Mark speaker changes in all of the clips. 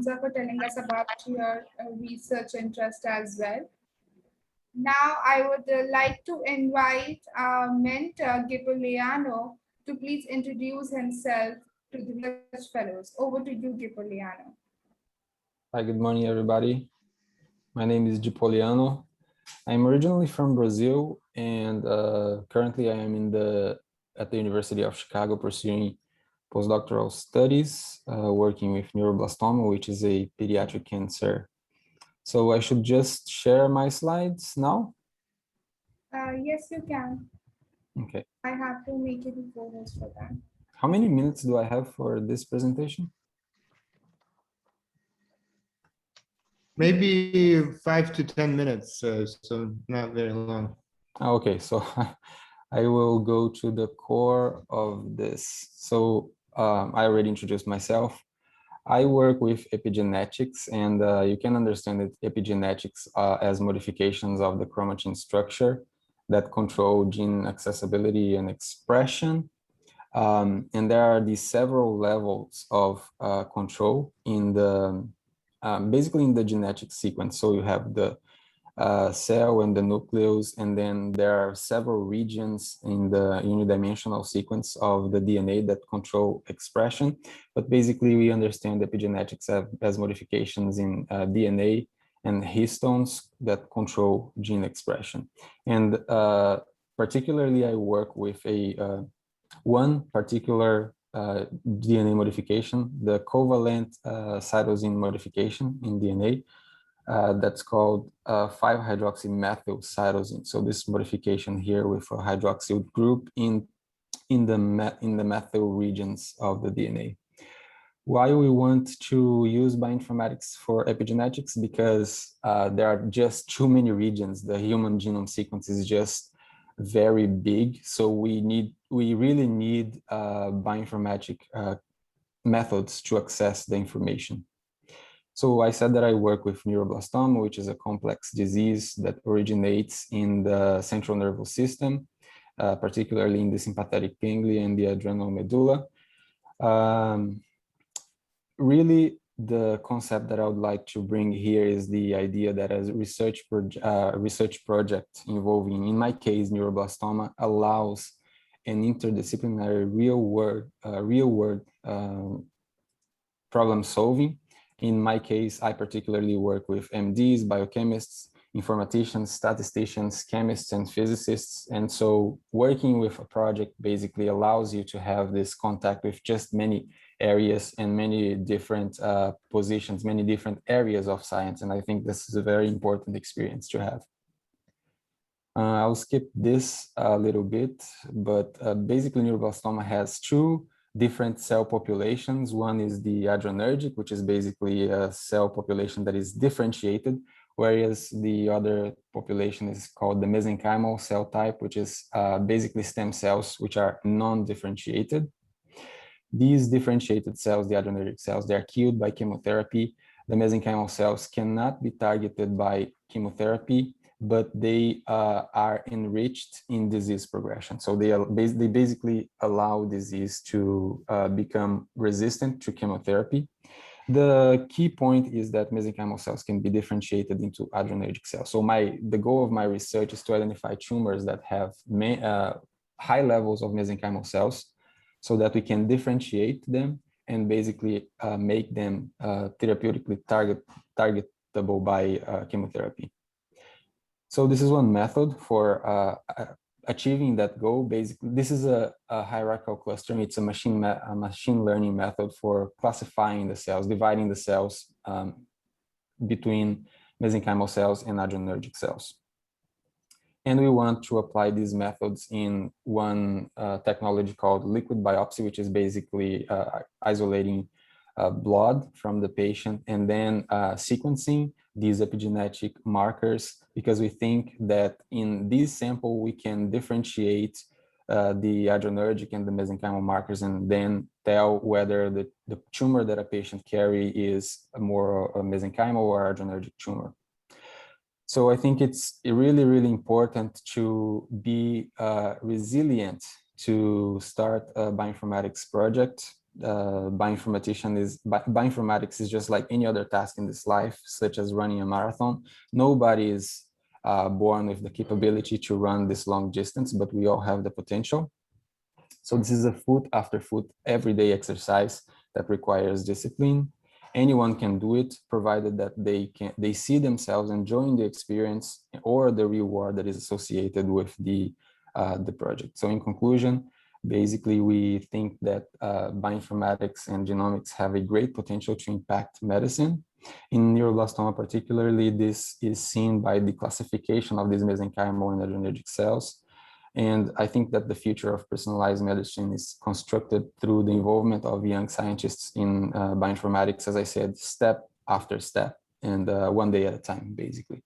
Speaker 1: for telling us about your research interest as well. Now, I would like to invite our mentor, Gipoliano, to please introduce himself to the research fellows. Over to you, Gipoliano.
Speaker 2: Hi, good morning, everybody. My name is Gipoliano. I'm originally from Brazil, and currently I am at the University of Chicago pursuing postdoctoral studies, working with neuroblastoma, which is a pediatric cancer. So I should just share my slides now?
Speaker 1: Yes, you can.
Speaker 2: Okay.
Speaker 1: I have to make it a co-host for that.
Speaker 2: How many minutes do I have for this presentation?
Speaker 3: Maybe 5 to 10 minutes, so not very long.
Speaker 2: Okay, so I will go to the core of this. So I already introduced myself. I work with epigenetics, and you can understand that epigenetics as modifications of the chromatin structure that control gene accessibility and expression. And there are these several levels of control in the basically in the genetic sequence. So you have the cell and the nucleus, and then there are several regions in the unidimensional sequence of the DNA that control expression. But basically, we understand epigenetics as modifications in DNA and histones that control gene expression. And particularly, I work with one particular DNA modification, the covalent cytosine modification in DNA, that's called 5-hydroxymethyl cytosine. So this modification here with a hydroxyl group in the methyl regions of the DNA. Why we want to use bioinformatics for epigenetics? Because there are just too many regions. The human genome sequence is just very big, so we really need bioinformatic methods to access the information. So I said that I work with neuroblastoma, which is a complex disease that originates in the central nervous system, particularly in the sympathetic ganglia and the adrenal medulla. Really, the concept that I would like to bring here is the idea that as a research project involving, in my case, neuroblastoma, allows an interdisciplinary real-world problem solving. In my case, I particularly work with MDs, biochemists, informaticians, statisticians, chemists, and physicists. And so working with a project basically allows you to have this contact with just many areas and many different positions, many different areas of science. And I think this is a very important experience to have. I'll skip this a little bit, but basically neuroblastoma has two different cell populations. One is the adrenergic, which is basically a cell population that is differentiated, whereas the other population is called the mesenchymal cell type, which is basically stem cells, which are non-differentiated. These differentiated cells, the adrenergic cells, they are killed by chemotherapy. The mesenchymal cells cannot be targeted by chemotherapy, but they are enriched in disease progression. So they basically allow disease to become resistant to chemotherapy. The key point is that mesenchymal cells can be differentiated into adrenergic cells. So the goal of my research is to identify tumors that have high levels of mesenchymal cells so that we can differentiate them and basically make them therapeutically targetable by chemotherapy. So this is one method for achieving that goal. Basically, this is a hierarchical clustering. It's a machine learning method for classifying the cells, dividing the cells between mesenchymal cells and adrenergic cells. And we want to apply these methods in one technology called liquid biopsy, which is basically isolating blood from the patient and then sequencing these epigenetic markers, because we think that in this sample we can differentiate the adrenergic and the mesenchymal markers and then tell whether the tumor that a patient carry is more a mesenchymal or adrenergic tumor. So I think it's really, really important to be resilient to start a bioinformatics project bioinformatics is just like any other task in this life, such as running a marathon. Nobody is born with the capability to run this long distance, but we all have the potential. So this is a foot after foot, everyday exercise that requires discipline. Anyone can do it, provided that they see themselves enjoying the experience or the reward that is associated with the project. So in conclusion, basically, we think that bioinformatics and genomics have a great potential to impact medicine. In neuroblastoma particularly, this is seen by the classification of these mesenchymal and adrenergic cells. And I think that the future of personalized medicine is constructed through the involvement of young scientists in bioinformatics, as I said, step after step and one day at a time, basically.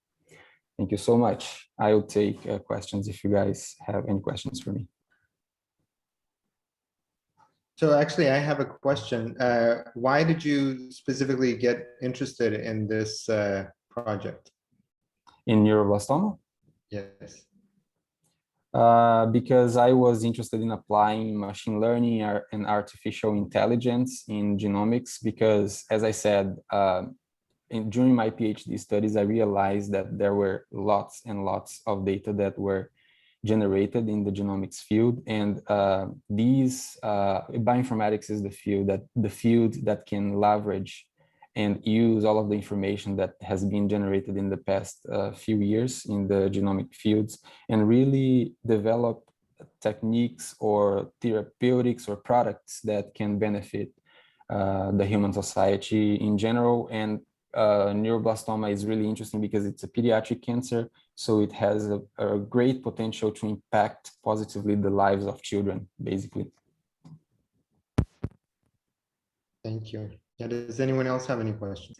Speaker 2: Thank you so much. I will take questions if you guys have any questions for me.
Speaker 3: So actually, I have a question. Why did you specifically get interested in this project?
Speaker 2: In neuroblastoma?
Speaker 3: Yes.
Speaker 2: Because I was interested in applying machine learning and artificial intelligence in genomics, because as I said, during my PhD studies, I realized that there were lots and lots of data that were generated in the genomics field, and bioinformatics is the field that can leverage and use all of the information that has been generated in the past few years in the genomic fields and really develop techniques or therapeutics or products that can benefit the human society in general. And neuroblastoma is really interesting because it's a pediatric cancer, so it has a great potential to impact positively the lives of children, basically.
Speaker 3: Thank you. Yeah, does anyone else have any questions?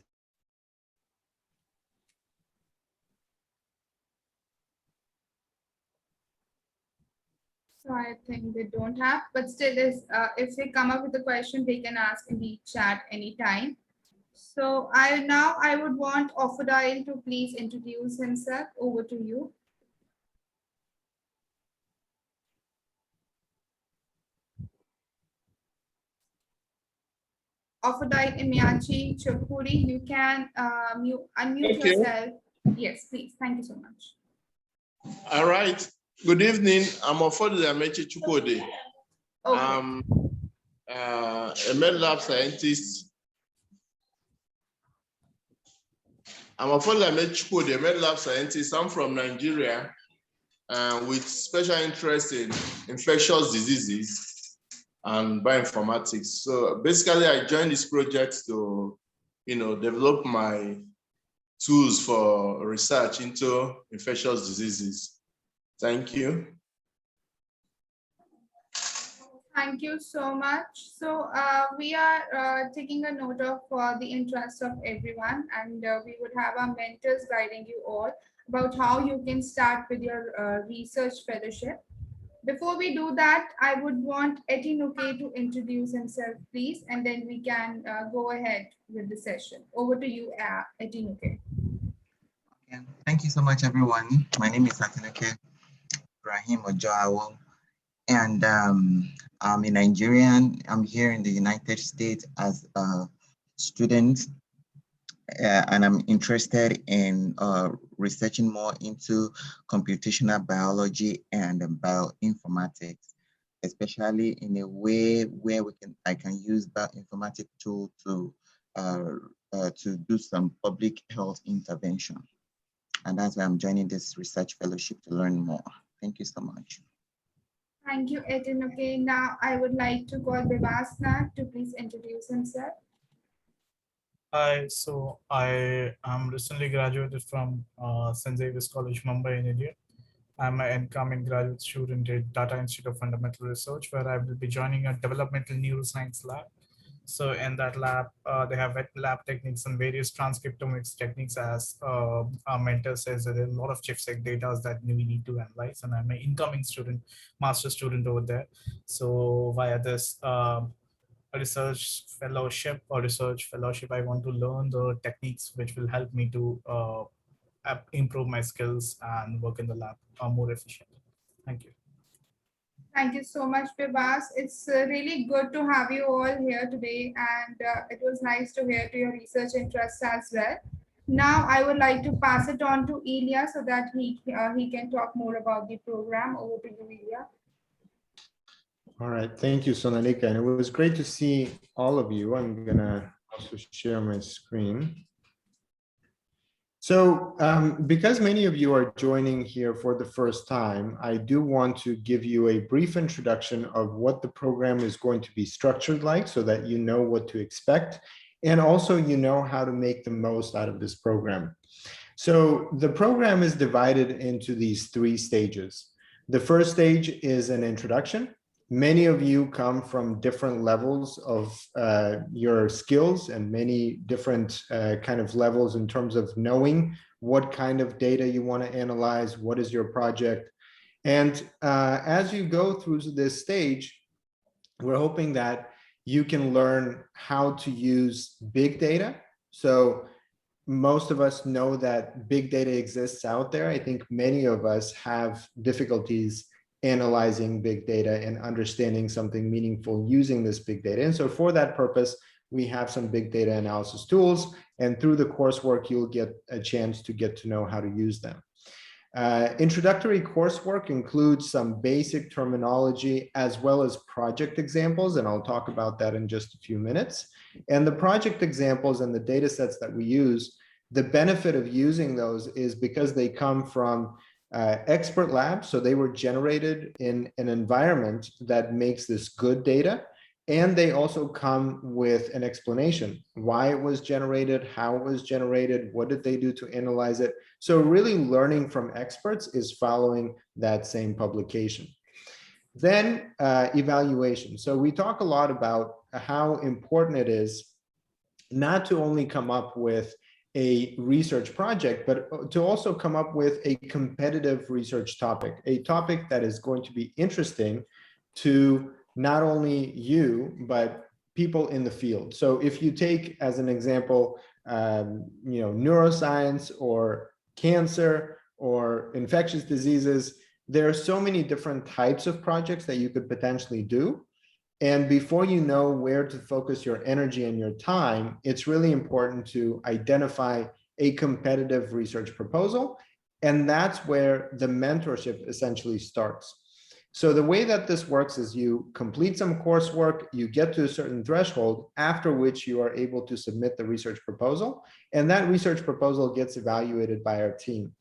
Speaker 1: So I think they don't have, but still, if they come up with a question, they can ask in the chat anytime. So I would want Offodile to please introduce himself. Over to you. Offodile Imiachi Chokuri, you can unmute yourself. Yes, please. Thank you so much.
Speaker 4: All right. Good evening. I'm Offodile Imiachi Chokuri.
Speaker 1: Okay.
Speaker 4: I'm a med lab scientist. I'm Offodile Imiachi Chokuri, a med lab scientist. I'm from Nigeria with special interest in infectious diseases and bioinformatics. So basically, I joined this project to, develop my tools for research into infectious diseases. Thank you.
Speaker 1: Thank you so much. So we are taking a note of the interest of everyone, and we would have our mentors guiding you all about how you can start with your research fellowship. Before we do that, I would want Etinuke to introduce himself, please, and then we can go ahead with the session. Over to you, Etinuke.
Speaker 5: Okay. Thank you so much, everyone. My name is Etinuke Rahim Ojoawo, and I'm a Nigerian. I'm here in the United States as a student, and I'm interested in researching more into computational biology and bioinformatics, especially in a way where I can use bioinformatic tool to do some public health intervention. And that's why I'm joining this research fellowship to learn more. Thank you so much.
Speaker 1: Thank you, Etinuke. Now I would like to call Devasna to please introduce himself.
Speaker 6: Hi, so I am recently graduated from St. Xavier's College, Mumbai in India. I'm an incoming graduate student at Data Institute of Fundamental Research, where I will be joining a developmental neuroscience lab. So in that lab, they have wet lab techniques and various transcriptomics techniques. As our mentor says, there are a lot of ChIP-seq data that we need to analyze, and I'm an incoming student, master student over there. So via this research fellowship, I want to learn the techniques which will help me to improve my skills and work in the lab more efficiently. Thank you.
Speaker 1: Thank you so much, Vibhas. It's really good to have you all here today, and it was nice to hear to your research interests as well. Now, I would like to pass it on to Ilya so that he can talk more about the program. Over to you, Ilya.
Speaker 3: All right, thank you, Sonalika. And it was great to see all of you. I'm gonna also share my screen. So because many of you are joining here for the first time, I do want to give you a brief introduction of what the program is going to be structured like so that you know what to expect. And also you know how to make the most out of this program. So the program is divided into these 3 stages. The first stage is an introduction. Many of you come from different levels of your skills and many different kind of levels in terms of knowing what kind of data you want to analyze, what is your project. And as you go through this stage, we're hoping that you can learn how to use big data. So most of us know that big data exists out there. I think many of us have difficulties analyzing big data and understanding something meaningful using this big data. And so for that purpose, we have some big data analysis tools, and through the coursework, you'll get a chance to get to know how to use them. Introductory coursework includes some basic terminology as well as project examples, and I'll talk about that in just a few minutes. And the project examples and the data sets that we use, the benefit of using those is because they come from expert labs, so they were generated in an environment that makes this good data, and they also come with an explanation why it was generated, how it was generated, what did they do to analyze it. So really learning from experts is following that same publication. Then evaluation. So we talk a lot about how important it is not to only come up with a research project, but to also come up with a competitive research topic, a topic that is going to be interesting to not only you, but people in the field. So if you take as an example, neuroscience or cancer or infectious diseases, there are so many different types of projects that you could potentially do. And before you know where to focus your energy and your time, it's really important to identify a competitive research proposal. And that's where the mentorship essentially starts. So the way that this works is you complete some coursework, you get to a certain threshold, after which you are able to submit the research proposal. And that research proposal gets evaluated by our team.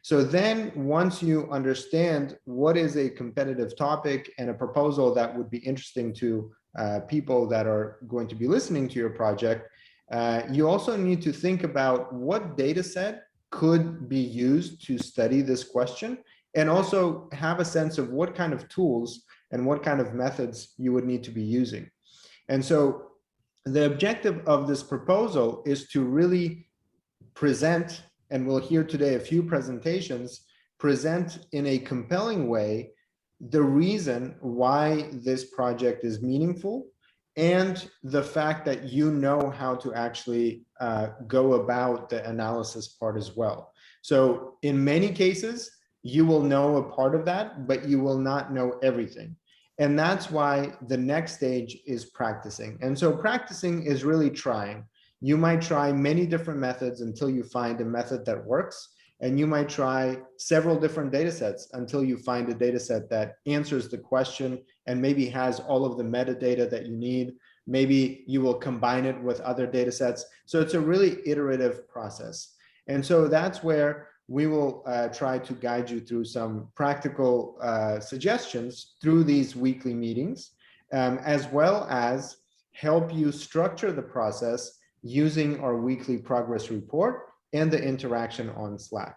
Speaker 3: So then once you understand what is a competitive topic and a proposal that would be interesting to people that are going to be listening to your project, you also need to think about what data set could be used to study this question, and also have a sense of what kind of tools and what kind of methods you would need to be using. And so the objective of this proposal is to really present, and we'll hear today a few presentations, present in a compelling way the reason why this project is meaningful and the fact that you know how to actually go about the analysis part as well. So in many cases, you will know a part of that, but you will not know everything. And that's why the next stage is practicing. And so practicing is really trying. You might try many different methods until you find a method that works. And you might try several different data sets until you find a data set that answers the question and maybe has all of the metadata that you need. Maybe you will combine it with other data sets. So it's a really iterative process. And so that's where we will try to guide you through some practical suggestions through these weekly meetings, as well as help you structure the process using our weekly progress report and the interaction on Slack.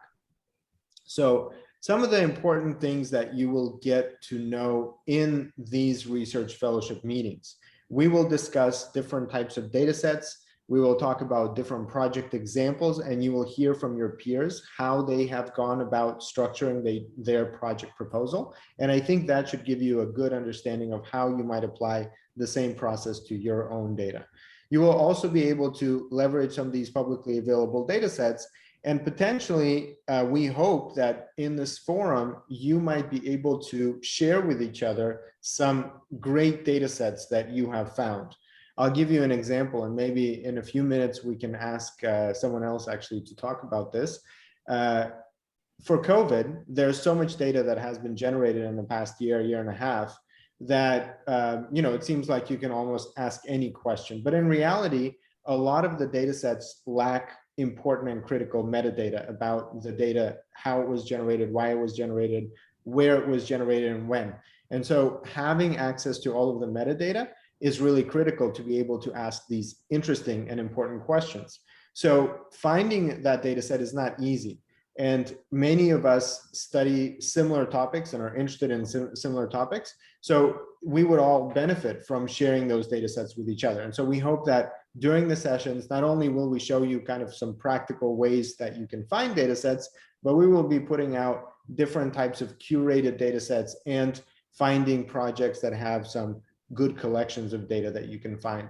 Speaker 3: So some of the important things that you will get to know in these research fellowship meetings. We will discuss different types of data sets. We will talk about different project examples, and you will hear from your peers how they have gone about structuring their project proposal. And I think that should give you a good understanding of how you might apply the same process to your own data. You will also be able to leverage some of these publicly available data sets And potentially, we hope that in this forum, you might be able to share with each other some great data sets that you have found. I'll give you an example, and maybe in a few minutes, we can ask someone else actually to talk about this. For COVID, there's so much data that has been generated in the past year, year and a half, that it seems like you can almost ask any question. But in reality, a lot of the data sets lack important and critical metadata about the data, how it was generated, why it was generated, where it was generated, and when. And so having access to all of the metadata is really critical to be able to ask these interesting and important questions. So finding that data set is not easy. And many of us study similar topics and are interested in similar topics. So we would all benefit from sharing those data sets with each other. And so we hope that during the sessions, not only will we show you kind of some practical ways that you can find data sets, but we will be putting out different types of curated data sets and finding projects that have some good collections of data that you can find.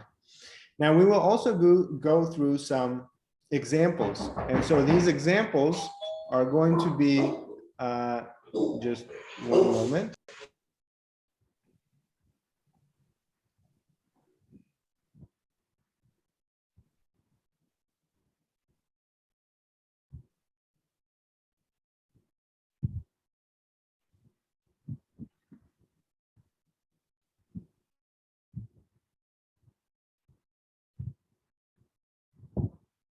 Speaker 3: Now, we will also go through some examples. And so these examples are going to be, just one moment.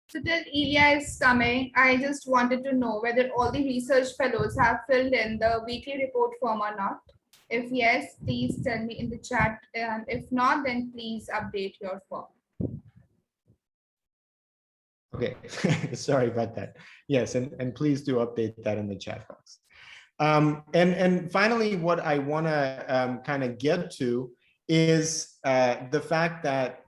Speaker 1: So till Ilya is coming, I just wanted to know whether all the research fellows have filled in the weekly report form or not. If yes, please tell me in the chat. And if not, then please update your form.
Speaker 3: Okay, sorry about that. Yes, and please do update that in the chat box. And finally, what I want to kind of get to is the fact that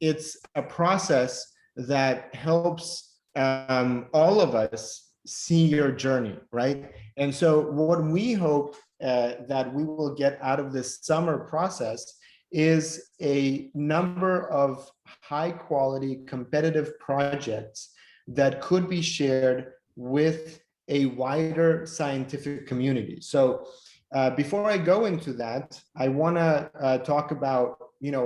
Speaker 3: it's a process that helps all of us see your journey, right? And so what we hope that we will get out of this summer process is a number of high quality competitive projects that could be shared with a wider scientific community. So before I go into that, I want to talk about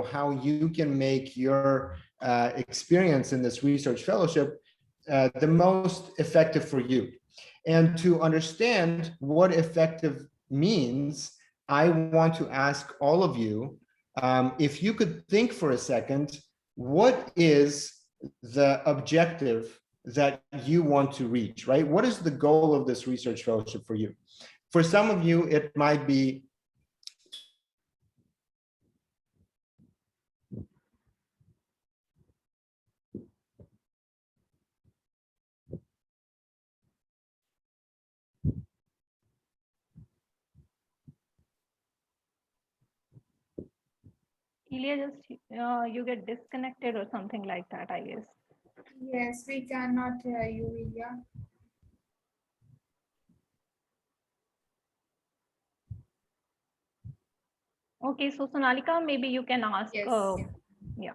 Speaker 3: how you can make your experience in this research fellowship the most effective for you. And to understand what effective means, I want to ask all of you, if you could think for a second, what is the objective that you want to reach, right? What is the goal of this research fellowship for you? For some of you, it might be
Speaker 7: Ilya, just you get disconnected or something like that, I guess.
Speaker 1: Yes, we cannot hear you, Ilya.
Speaker 7: Okay, so Sonalika, maybe you can ask.
Speaker 1: Yes.
Speaker 7: Yeah.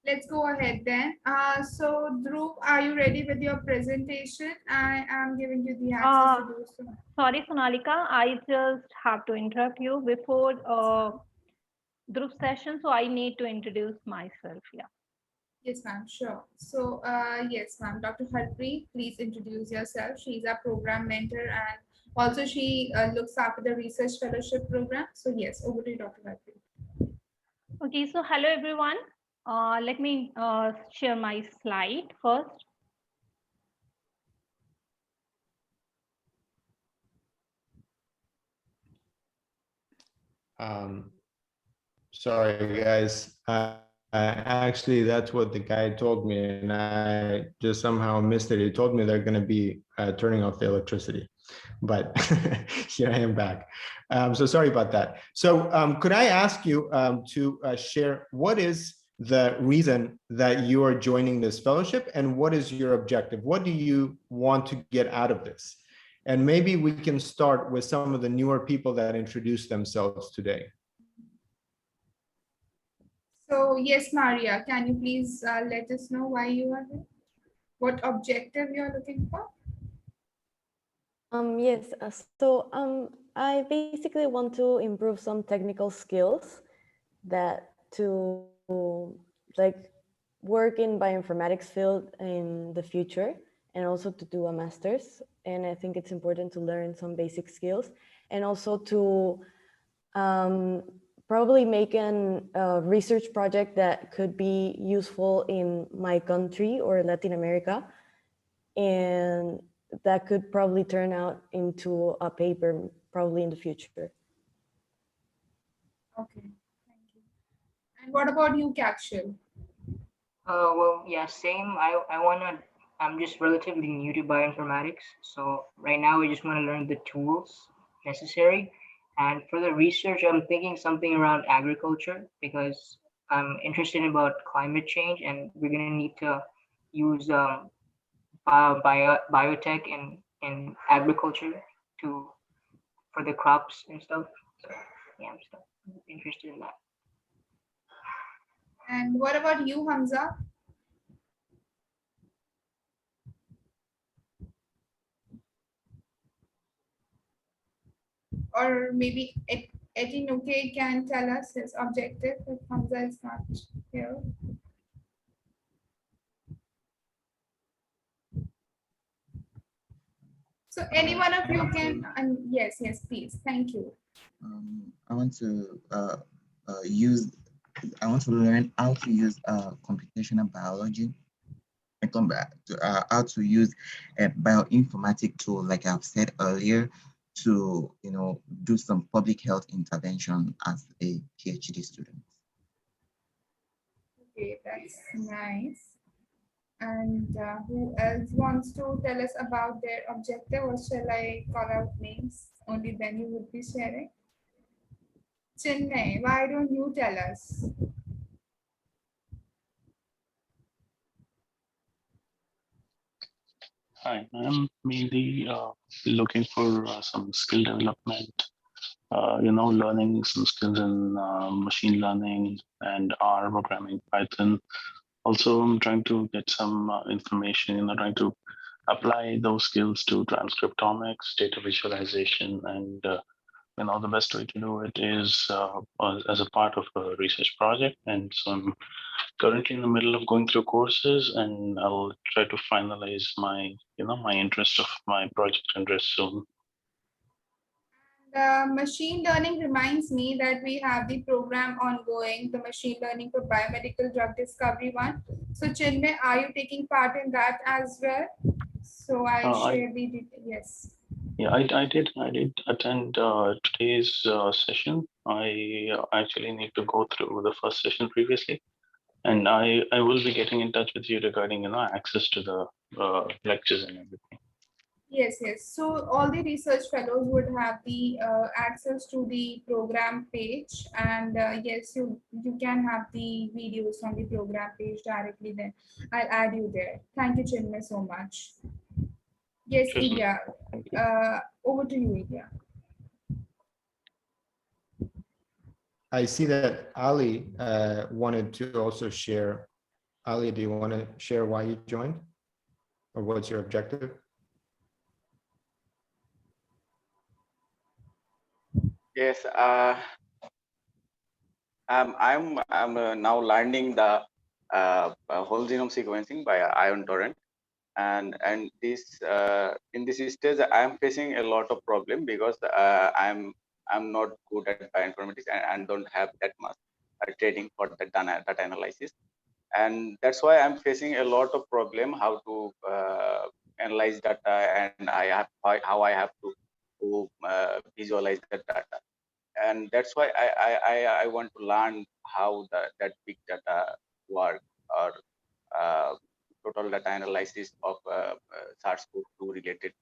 Speaker 1: Let's go ahead then. So Dhruv, are you ready with your presentation? I am giving you the access to do so.
Speaker 7: Sorry, Sonalika, I just have to interrupt you before Dhruv's session, so I need to introduce myself. Yeah.
Speaker 1: Yes, ma'am, sure. So yes, ma'am, Dr. Harpreet, please introduce yourself. She's our program mentor and also she looks after the research fellowship program. So yes, over to you, Dr. Harpreet.
Speaker 7: Okay, so hello everyone. Let me share my slide first.
Speaker 3: Sorry, guys. Actually, that's what the guy told me, and I just somehow missed it. He told me they're going to be turning off the electricity, but here I am back. So sorry about that. So could I ask you to share what is the reason that you are joining this fellowship and what is your objective? What do you want to get out of this? And maybe we can start with some of the newer people that introduced themselves today.
Speaker 1: So yes, Maria, can you please let us know why you are here? what objective you're looking for?
Speaker 8: Yes, I basically want to improve some technical skills that to like work in bioinformatics field in the future, and also to do a master's. And I think it's important to learn some basic skills, and also to probably make a research project that could be useful in my country or Latin America, and that could probably turn out into a paper probably in the future.
Speaker 1: Okay, thank you. And what about you, Kakshil?
Speaker 9: Well, yeah, same. I'm just relatively new to bioinformatics. So right now I just want to learn the tools necessary. And for the research, I'm thinking something around agriculture because I'm interested about climate change and we're going to need to use biotech in agriculture to for the crops and stuff. So yeah, I'm interested in that.
Speaker 1: And what about you, Hamza? Or maybe Etinoke can tell us his objective if Hamza is not here. So any one of you can, yes, please. Thank you.
Speaker 5: I want to learn how to use computational biology and come back to how to use a bioinformatic tool, like I've said earlier, to do some public health intervention as a PhD student.
Speaker 1: Okay, that's nice. And who else wants to tell us about their objective, or shall I call out names? Only then you would be sharing. Chinmay, why don't you tell us?
Speaker 10: Hi, I'm mainly looking for some skill development, learning some skills in machine learning and R programming, Python. Also, I'm trying to get some information, trying to apply those skills to transcriptomics, data visualization, and the best way to do it is as a part of a research project. And so I'm currently in the middle of going through courses, and I'll try to finalize my interest of my project interest soon.
Speaker 1: Machine learning reminds me that we have the program ongoing, the machine learning for biomedical drug discovery one. So Chinmay, are you taking part in that as well? So I share the details. Yes.
Speaker 10: Yeah, I did attend today's session. I actually need to go through the first session previously, and I will be getting in touch with you regarding access to the lectures and everything.
Speaker 1: Yes. So all the research fellows would have the access to the program page, and yes, you can have the videos on the program page directly. Then I'll add you there. Thank you, Chinmay, so much. Yes,
Speaker 10: Sure.
Speaker 1: Ilya. Over to you, Ilya.
Speaker 3: I see that Ali wanted to also share. Ali, do you want to share why you joined, or what's your objective?
Speaker 11: Yes, I'm now learning the whole genome sequencing by ion torrent, and this in this stage I am facing a lot of problem because I'm not good at bioinformatics and don't have that much training for the data analysis, and that's why I'm facing a lot of problem how to analyze data, and how I have to visualize the data. And that's why I want to learn how that big data work, or total data analysis of SARS-CoV-2 related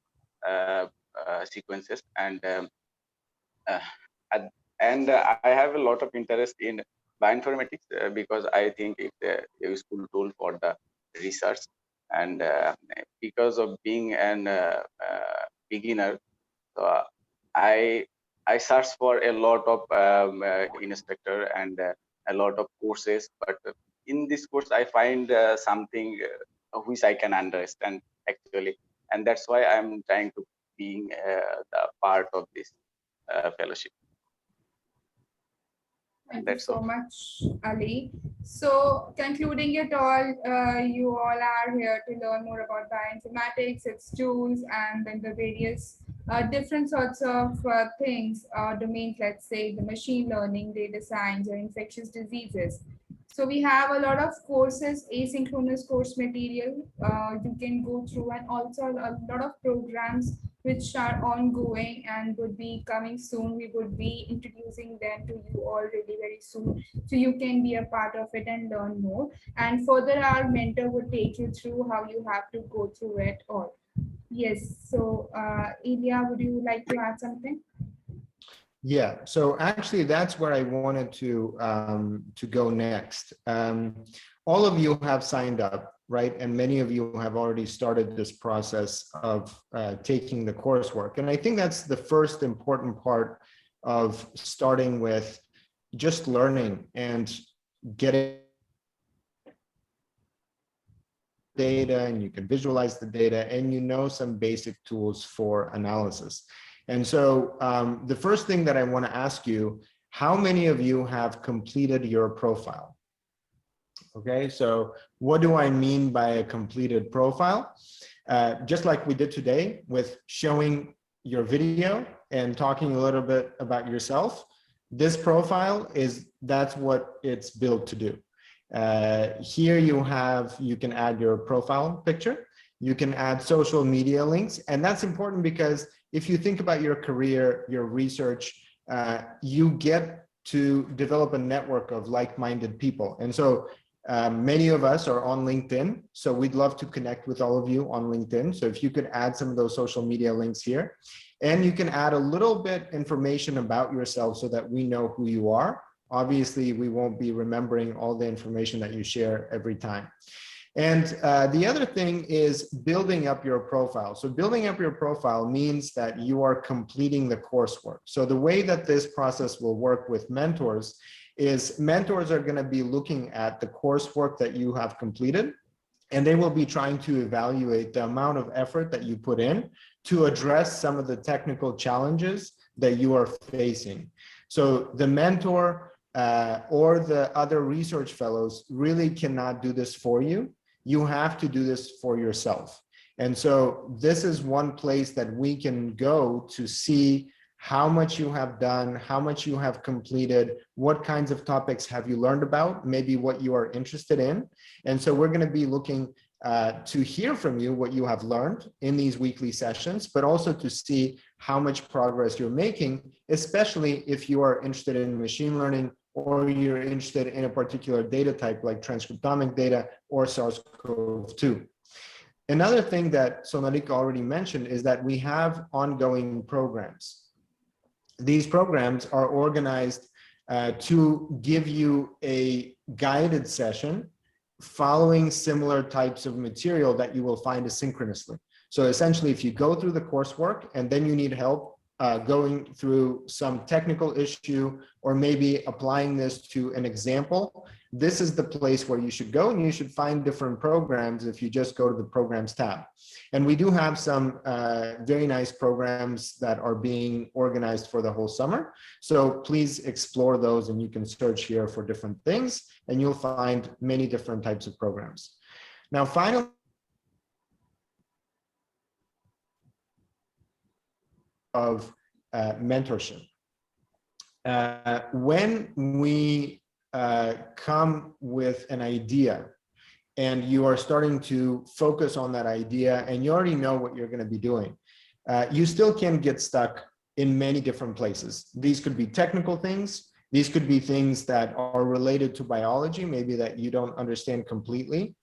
Speaker 11: sequences, and I have a lot of interest in bioinformatics because I think it's a useful tool for the research, and because of being an beginner, so I searched for a lot of instructor and a lot of courses, but in this course I find something which I can understand actually, and that's why I'm trying to being the part of this fellowship.
Speaker 1: Thank you
Speaker 11: That's
Speaker 1: so
Speaker 11: all.
Speaker 1: much, Ali. So concluding it all, you all are here to learn more about bioinformatics, its tools, and then the various different sorts of things, domains, let's say the machine learning, data science, or infectious diseases. So we have a lot of courses, asynchronous course material you can go through, and also a lot of programs which are ongoing and would be coming soon. We would be introducing them to you all really very soon, so you can be a part of it and learn more. And further, our mentor would take you through how you have to go through it all. Yes. So, Ilya, would you like to add something?
Speaker 3: Yeah, so actually that's where I wanted to go next. All of you have signed up, right? And many of you have already started this process of taking the coursework. And I think that's the first important part of starting with just learning and getting data, and you can visualize the data, and you know some basic tools for analysis. And so the first thing that I want to ask you, how many of you have completed your profile? Okay, so what do I mean by a completed profile? Just like we did today with showing your video and talking a little bit about yourself, this profile that's what it's built to do. Here you can add your profile picture, you can add social media links, and that's important because if you think about your career, your research, you get to develop a network of like-minded people. And so many of us are on LinkedIn, so we'd love to connect with all of you on LinkedIn. So if you could add some of those social media links here, and you can add a little bit information about yourself so that we know who you are. Obviously, we won't be remembering all the information that you share every time. And the other thing is building up your profile. So building up your profile means that you are completing the coursework. So the way that this process will work with mentors is mentors are going to be looking at the coursework that you have completed, and they will be trying to evaluate the amount of effort that you put in to address some of the technical challenges that you are facing. So the mentor or the other research fellows really cannot do this for you. You have to do this for yourself. And so this is one place that we can go to see how much you have done, how much you have completed, what kinds of topics have you learned about, maybe what you are interested in. And so we're going to be looking to hear from you what you have learned in these weekly sessions, but also to see how much progress you're making, especially if you are interested in machine learning or you're interested in a particular data type like transcriptomic data or SARS-CoV-2. Another thing that Sonalika already mentioned is that we have ongoing programs. These programs are organized to give you a guided session following similar types of material that you will find asynchronously. So essentially, if you go through the coursework and then you need help going through some technical issue or maybe applying this to an example, this is the place where you should go, and you should find different programs if you just go to the programs tab. And we do have some very nice programs that are being organized for the whole summer. So please explore those, and you can search here for different things, and you'll find many different types of programs. Now, finally, of mentorship. When we come with an idea and you are starting to focus on that idea and you already know what you're going to be doing, you still can get stuck in many different places. These could be technical things. These could be things that are related to biology, maybe that you don't understand completely.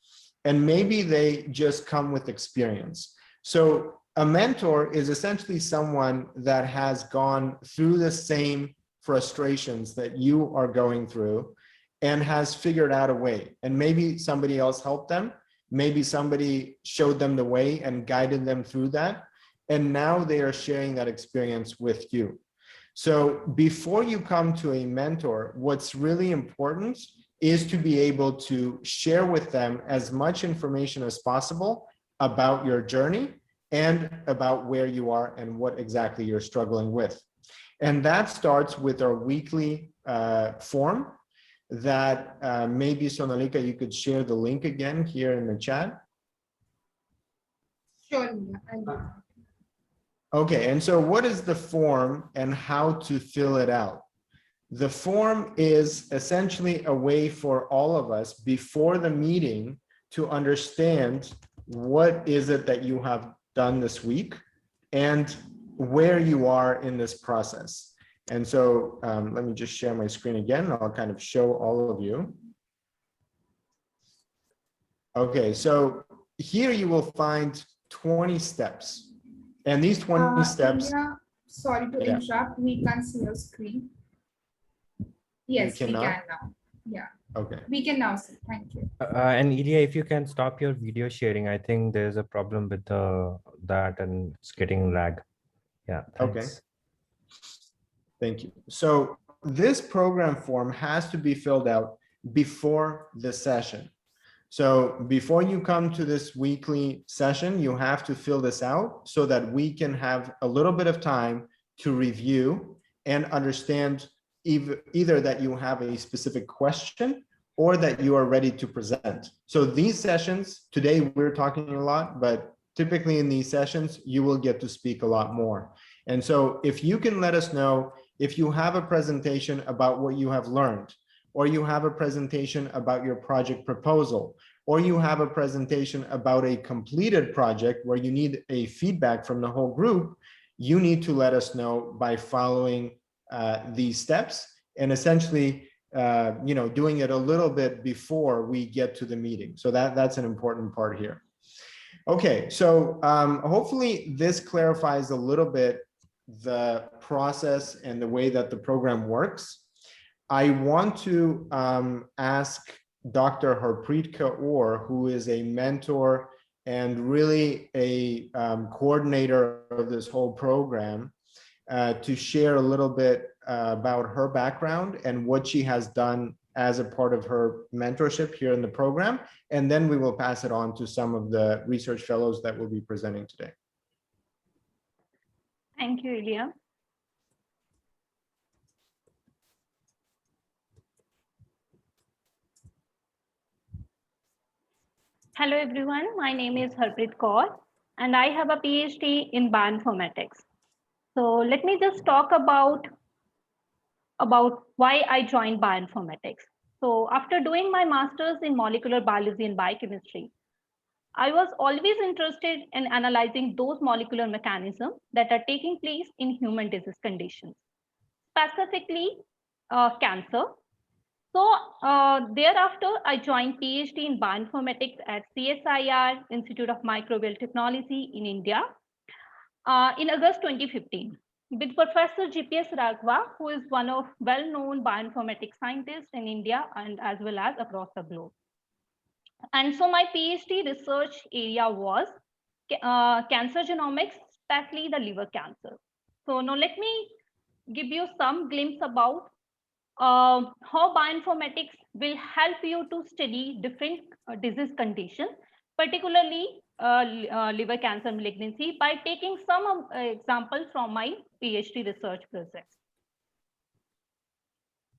Speaker 3: And maybe they just come with experience. So a mentor is essentially someone that has gone through the same frustrations that you are going through and has figured out a way. And maybe somebody else helped them. Maybe somebody showed them the way and guided them through that. And now they are sharing that experience with you. So before you come to a mentor, what's really important is to be able to share with them as much information as possible about your journey and about where you are and what exactly you're struggling with. And that starts with our weekly form that maybe Sonalika, you could share the link again here in the chat.
Speaker 1: Sure, I'll do that.
Speaker 3: Okay, and so what is the form and how to fill it out? The form is essentially a way for all of us before the meeting to understand what is it that you have done this week and where you are in this process. And so let me just share my screen again. I'll kind of show all of you. Okay, so here you will find 20 steps. And these 20 steps.
Speaker 1: Ilya, sorry to interrupt. We can't see your screen. Yes, we can now. Yeah.
Speaker 3: Okay.
Speaker 1: We can now see. Thank you.
Speaker 12: And Ilya, if you can stop your video sharing, I think there's a problem with that and it's getting lag. Yeah. Thanks.
Speaker 3: Okay. Thank you. So this program form has to be filled out before the session. So before you come to this weekly session, you have to fill this out so that we can have a little bit of time to review and understand either that you have a specific question or that you are ready to present. So these sessions, today we're talking a lot, but typically in these sessions, you will get to speak a lot more. And so if you can let us know if you have a presentation about what you have learned, or you have a presentation about your project proposal, or you have a presentation about a completed project where you need a feedback from the whole group, you need to let us know by following these steps and essentially doing it a little bit before we get to the meeting. So that's an important part here. Okay, so hopefully this clarifies a little bit the process and the way that the program works. I want to ask Dr. Harpreet Kaur, who is a mentor and really a coordinator of this whole program, to share a little bit about her background and what she has done as a part of her mentorship here in the program. And then we will pass it on to some of the research fellows that will be presenting today.
Speaker 7: Thank you, Ilya. Hello, everyone. My name is Harpreet Kaur, and I have a PhD in bioinformatics. So let me just talk about why I joined bioinformatics. So after doing my master's in molecular biology and biochemistry, I was always interested in analyzing those molecular mechanisms that are taking place in human disease conditions, specifically cancer. So thereafter, I joined PhD in bioinformatics at CSIR Institute of Microbial Technology in India in August 2015 with Professor GPS Raghava, who is one of well-known bioinformatics scientists in India and as well as across the globe. And so my PhD research area was cancer genomics, especially the liver cancer. So now let me give you some glimpse about how bioinformatics will help you to study different disease conditions, particularly liver cancer malignancy, by taking some examples from my PhD research projects.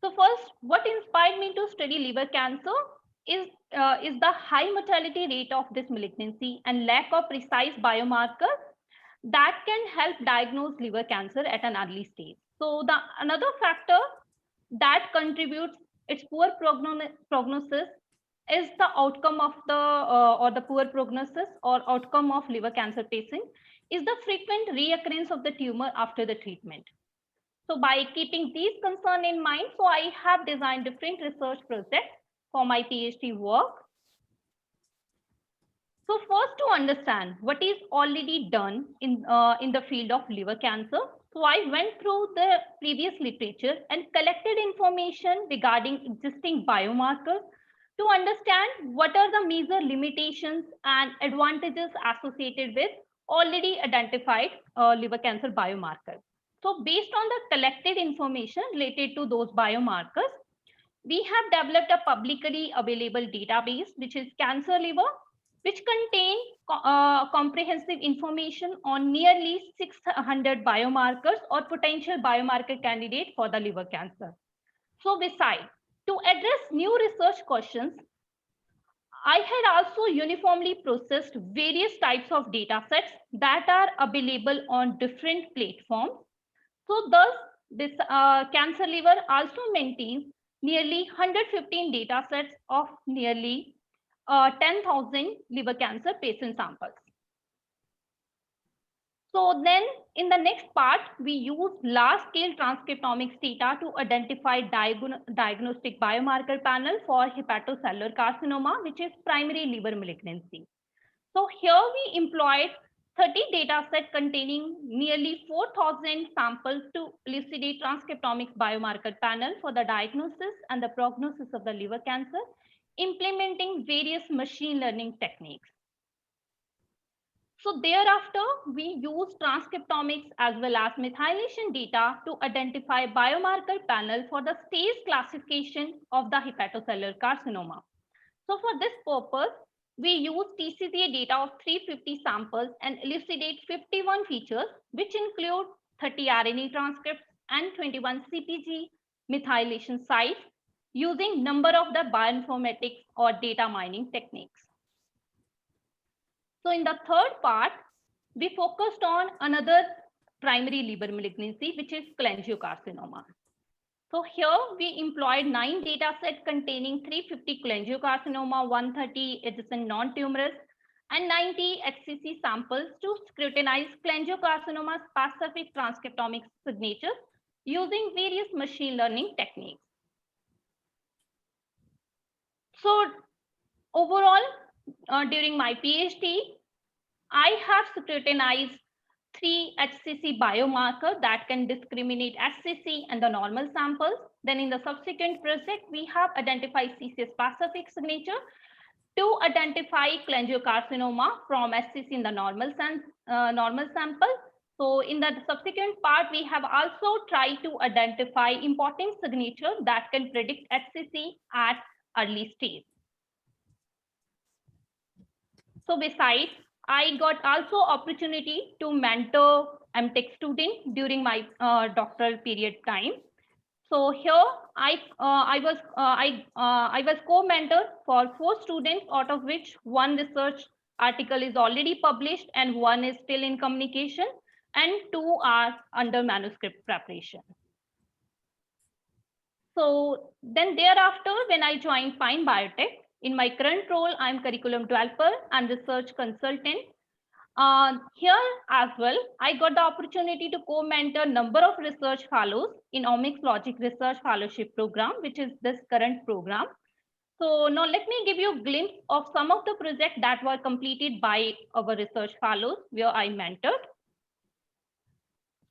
Speaker 7: So first, what inspired me to study liver cancer is the high mortality rate of this malignancy and lack of precise biomarkers that can help diagnose liver cancer at an early stage. So another factor that contributes its poor prognosis is the outcome of the poor prognosis or outcome of liver cancer patient is the frequent reoccurrence of the tumor after the treatment. So by keeping these concerns in mind, so I have designed different research projects for my PhD work. So first, to understand what is already done in the field of liver cancer. So I went through the previous literature and collected information regarding existing biomarkers to understand what are the major limitations and advantages associated with already identified liver cancer biomarkers. So based on the collected information related to those biomarkers, we have developed a publicly available database, which is Cancer Liver, which contains comprehensive information on nearly 600 biomarkers or potential biomarker candidates for the liver cancer. So besides, to address new research questions, I had also uniformly processed various types of data sets that are available on different platforms. So thus, this Cancer Liver also maintains nearly 115 data sets of nearly 10,000 liver cancer patient samples. So then in the next part, we use large-scale transcriptomics data to identify diagnostic biomarker panel for hepatocellular carcinoma, which is primary liver malignancy. So here we employed 30 data set containing nearly 4,000 samples to elucidate transcriptomics biomarker panel for the diagnosis and the prognosis of the liver cancer, implementing various machine learning techniques. So thereafter, we use transcriptomics as well as methylation data to identify biomarker panel for the stage classification of the hepatocellular carcinoma. So for this purpose, we use TCGA data of 350 samples and elucidate 51 features, which include 30 RNA transcripts and 21 CpG methylation sites using number of the bioinformatics or data mining techniques. So in the third part, we focused on another primary liver malignancy, which is cholangiocarcinoma. So here we employed 9 data sets containing 350 cholangiocarcinoma, 130 adjacent non-tumorous, and 90 HCC samples to scrutinize cholangiocarcinoma specific transcriptomic signatures using various machine learning techniques. So overall, during my PhD, I have scrutinized 3 HCC biomarkers that can discriminate HCC and the normal samples. Then in the subsequent project, we have identified CCS specific signature to identify cholangiocarcinoma from HCC in the normal sample. So in the subsequent part, we have also tried to identify important signature that can predict HCC at early stage. So besides, I got also opportunity to mentor MTech student during my doctoral period time. So here I was co-mentor for 4 students, out of which 1 research article is already published and 1 is still in communication, and 2 are under manuscript preparation. So then thereafter, when I joined Fine Biotech, in my current role, I'm curriculum developer and research consultant. Here as well, I got the opportunity to co-mentor number of research fellows in OmicsLogic Research Fellowship Program, which is this current program. So now let me give you a glimpse of some of the projects that were completed by our research fellows where I mentored.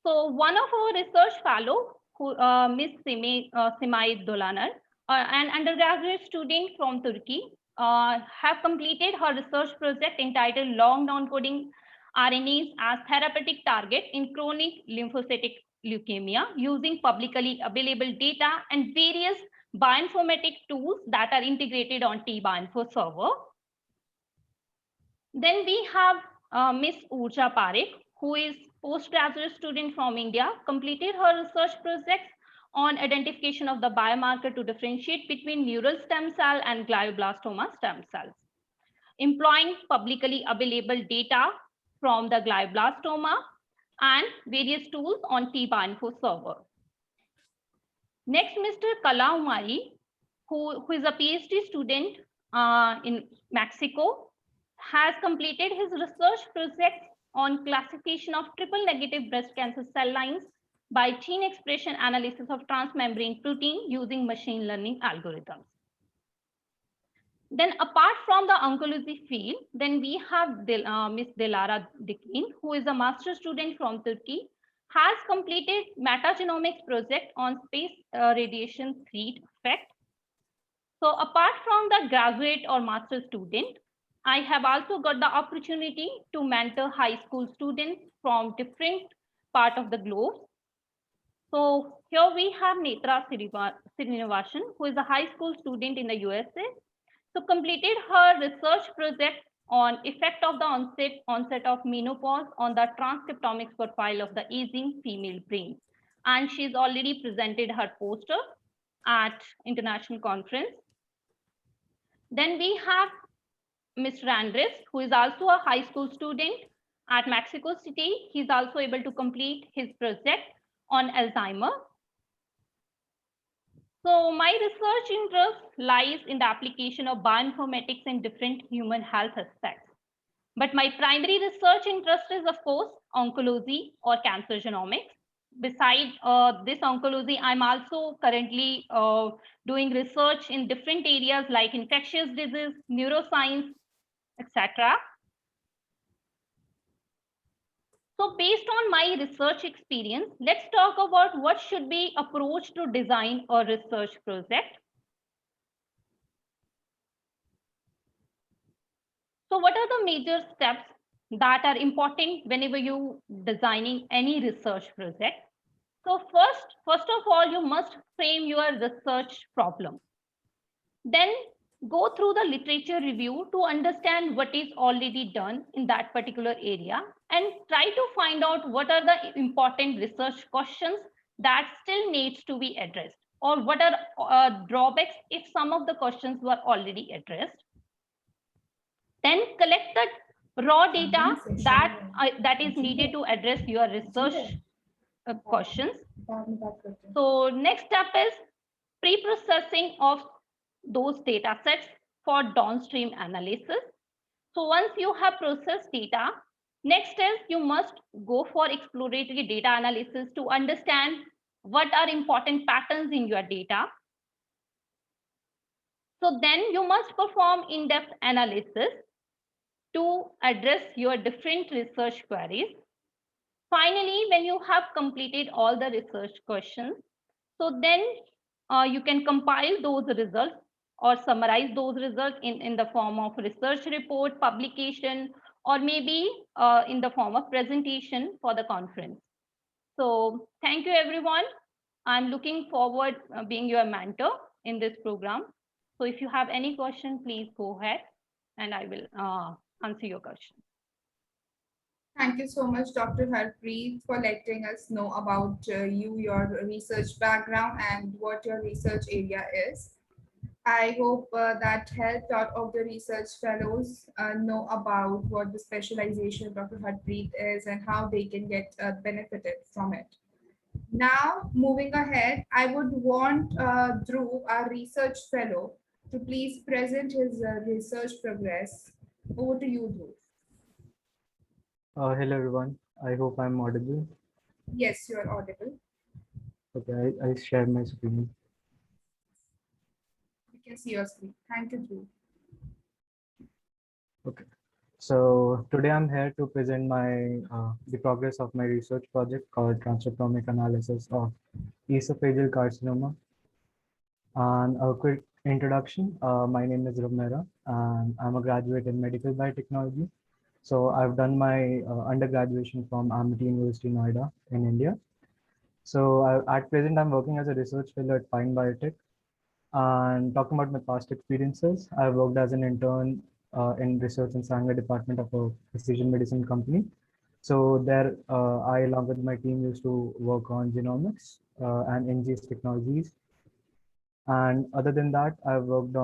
Speaker 7: So one of our research fellow, who Ms. Simay Dolanar, an undergraduate student from Turkey, have completed her research project entitled Long Non-Coding RNAs as Therapeutic Target in Chronic Lymphocytic Leukemia using publicly available data and various bioinformatic tools that are integrated on T-Bioinfo server. Then we have Ms. Urja Parekh, who is postgraduate student from India, completed her research project on identification of the biomarker to differentiate between neural stem cell and glioblastoma stem cells, employing publicly available data from the glioblastoma and various tools on T-Bioinfo server. Next, Mr. Kala Umari, who is a PhD student in Mexico, has completed his research project on classification of triple-negative breast cancer cell lines by gene expression analysis of transmembrane protein using machine learning algorithms. Then apart from the oncology field, then we have Ms. Dilara Dikin, who is a master student from Turkey, has completed metagenomics project on space radiation heat effect. So apart from the graduate or master student, I have also got the opportunity to mentor high school students from different parts of the globe. So here we have Netra Srinivasan, who is a high school student in the USA. So completed her research project on effect of the onset of menopause on the transcriptomics profile of the aging female brain. And she's already presented her poster at international conference. Then we have Mr. Andres, who is also a high school student at Mexico City. He's also able to complete his project on Alzheimer. So my research interest lies in the application of bioinformatics in different human health aspects. But my primary research interest is, of course, oncology or cancer genomics. Besides this oncology, I'm also currently doing research in different areas like infectious disease, neuroscience, etc. So based on my research experience, let's talk about what should be approach to design a research project. So what are the major steps that are important whenever you designing any research project? So first of all, you must frame your research problem. Then go through the literature review to understand what is already done in that particular area and try to find out what are the important research questions that still needs to be addressed, or what are drawbacks if some of the questions were already addressed. Then collect the raw data that is needed to address your research questions. So next step is pre-processing of those data sets for downstream analysis. So once you have processed data, next is you must go for exploratory data analysis to understand what are important patterns in your data. So then you must perform in-depth analysis to address your different research queries. Finally, when you have completed all the research questions, so then you can compile those results or summarize those results in the form of research report, publication, or maybe in the form of presentation for the conference. So thank you, everyone. I'm looking forward being your mentor in this program. So if you have any question, please go ahead and I will answer your question.
Speaker 1: Thank you so much, Dr. Harpreet, for letting us know about your research background and what your research area is. I hope that helped out of the research fellows know about what the specialization of Dr. Harpreet is and how they can get benefited from it. Now, moving ahead, I would want Dhruv, our research fellow, to please present his research progress. Over to you, Dhruv.
Speaker 13: Hello everyone, I hope I'm audible.
Speaker 1: Yes, you are audible.
Speaker 13: Okay, I share my screen.
Speaker 1: We can see your screen. Thank you, Dhruv.
Speaker 13: Okay, so today I'm here to present the progress of my research project called transcriptomic analysis of esophageal carcinoma. And a quick introduction, my name is Romera and I'm a graduate in medical biotechnology. So I've done my undergraduation from Amity University, Noida in India. So at present, I'm working as a research fellow at Pine Biotech. And talking about my past experiences, I worked as an intern in research in Sangha department of a precision medicine company. So there, I along with my team used to work on genomics and NGS technologies. And other than that, I've worked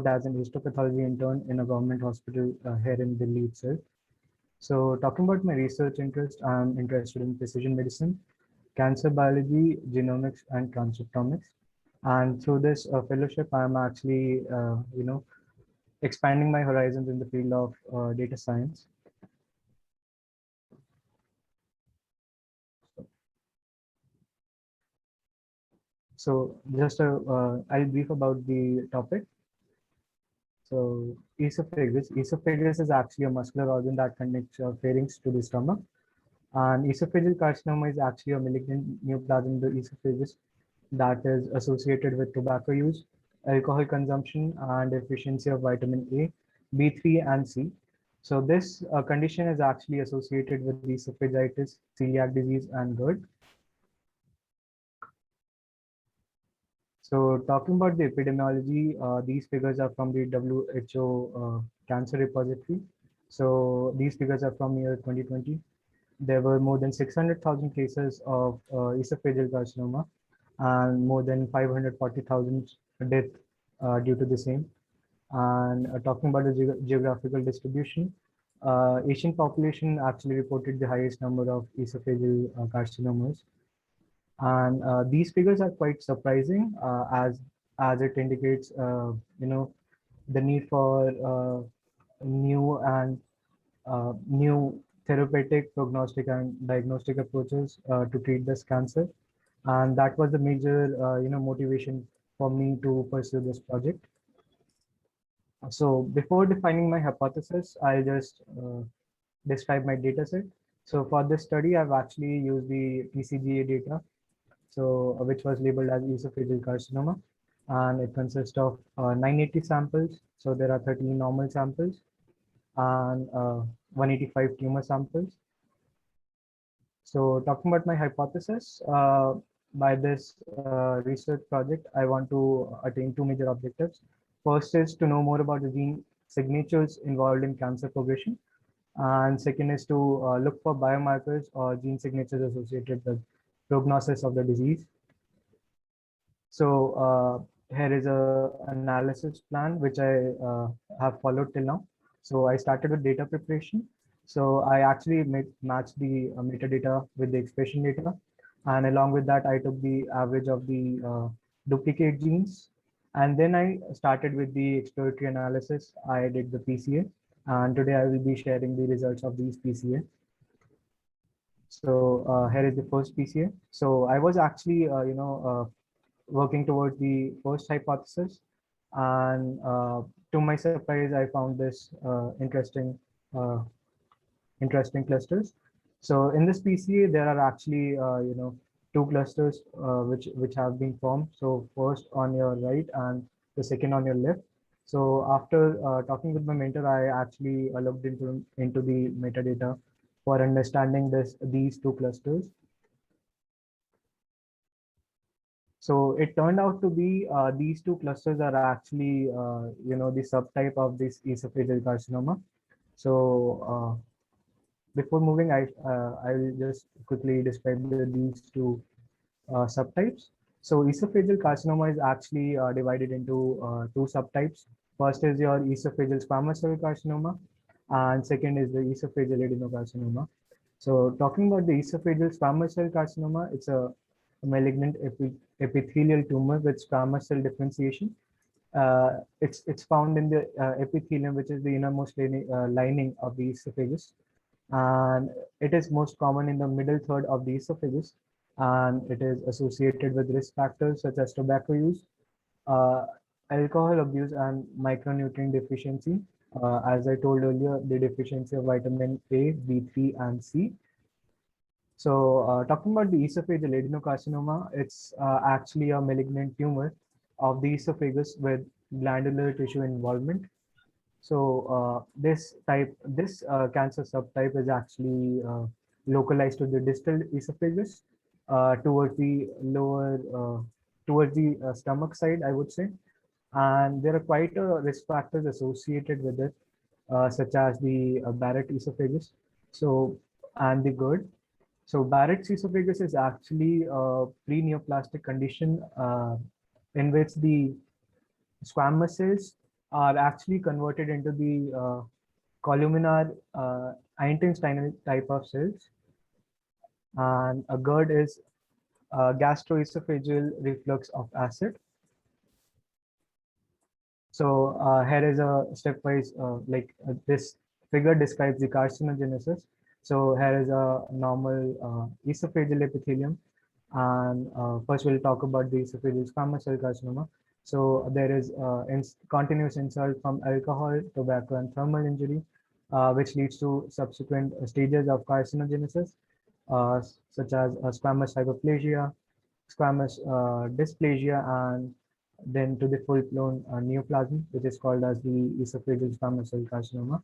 Speaker 13: as an histopathology intern in a government hospital here in Delhi itself. So talking about my research interest, I'm interested in precision medicine, cancer biology, genomics, and transcriptomics. And through this fellowship, I'm actually, expanding my horizons in the field of data science. So just I'll brief about the topic. So esophagus is actually a muscular organ that connects pharynx to the stomach. And esophageal carcinoma is actually a malignant neoplasm in the esophagus that is associated with tobacco use, alcohol consumption, and deficiency of vitamin A, B3, and C. So this condition is actually associated with esophagitis, celiac disease, and GERD. So talking about the epidemiology, these figures are from the WHO cancer repository. So these figures are from year 2020. There were more than 600,000 cases of esophageal carcinoma and more than 540,000 deaths due to the same. And talking about the geographical distribution, Asian population actually reported the highest number of esophageal carcinomas. And these figures are quite surprising as it indicates, the need for new and new therapeutic, prognostic, and diagnostic approaches to treat this cancer. And that was the major, motivation for me to pursue this project. So before defining my hypothesis, I'll just describe my data set. So for this study, I've actually used the TCGA data, so which was labeled as esophageal carcinoma, and it consists of 980 samples. So there are 13 normal samples and 185 tumor samples. So talking about my hypothesis, by this research project, I want to attain two major objectives. First is to know more about the gene signatures involved in cancer progression. And second is to look for biomarkers or gene signatures associated with prognosis of the disease. So here is a analysis plan which I have followed till now. So I started with data preparation. So I actually matched the metadata with the expression data. And along with that, I took the average of the duplicate genes. And then I started with the exploratory analysis. I did the PCA. And today I will be sharing the results of these PCA. So here is the first PCA. So I was actually, working towards the first hypothesis. And to my surprise, I found this interesting clusters. So in this PCA, there are actually, two clusters which have been formed. So first on your right and the second on your left. So after talking with my mentor, I actually looked into the metadata for understanding these two clusters. So it turned out to be these two clusters are actually, the subtype of this esophageal carcinoma. So before moving, I will just quickly describe these two subtypes. So esophageal carcinoma is actually divided into two subtypes. First is your esophageal squamous cell carcinoma, and second is the esophageal adenocarcinoma. So talking about the esophageal squamous cell carcinoma, it's a malignant epithelial tumor with squamous cell differentiation. It's found in the epithelium, which is the innermost lining of the esophagus, and it is most common in the middle third of the esophagus, and it is associated with risk factors such as tobacco use, alcohol abuse, and micronutrient deficiency. As I told earlier, the deficiency of vitamin A, B3, and C. So talking about the esophageal adenocarcinoma, it's actually a malignant tumor of the esophagus with glandular tissue involvement. So this cancer subtype is actually localized to the distal esophagus towards the lower, towards the stomach side, I would say. And there are quite risk factors associated with it, such as the Barrett esophagus, so and the GERD. So Barrett's esophagus is actually a pre-neoplastic condition in which the squamous cells are actually converted into the columnar Einstein type of cells. And a GERD is gastroesophageal reflux of acid. So here is a stepwise, this figure describes the carcinogenesis. So here is a normal esophageal epithelium. And first we'll talk about the esophageal squamous cell carcinoma. So there is continuous insult from alcohol, tobacco, and thermal injury, which leads to subsequent stages of carcinogenesis, such as squamous hyperplasia, squamous dysplasia, and then to the full-blown neoplasm, which is called as the esophageal squamous cell carcinoma.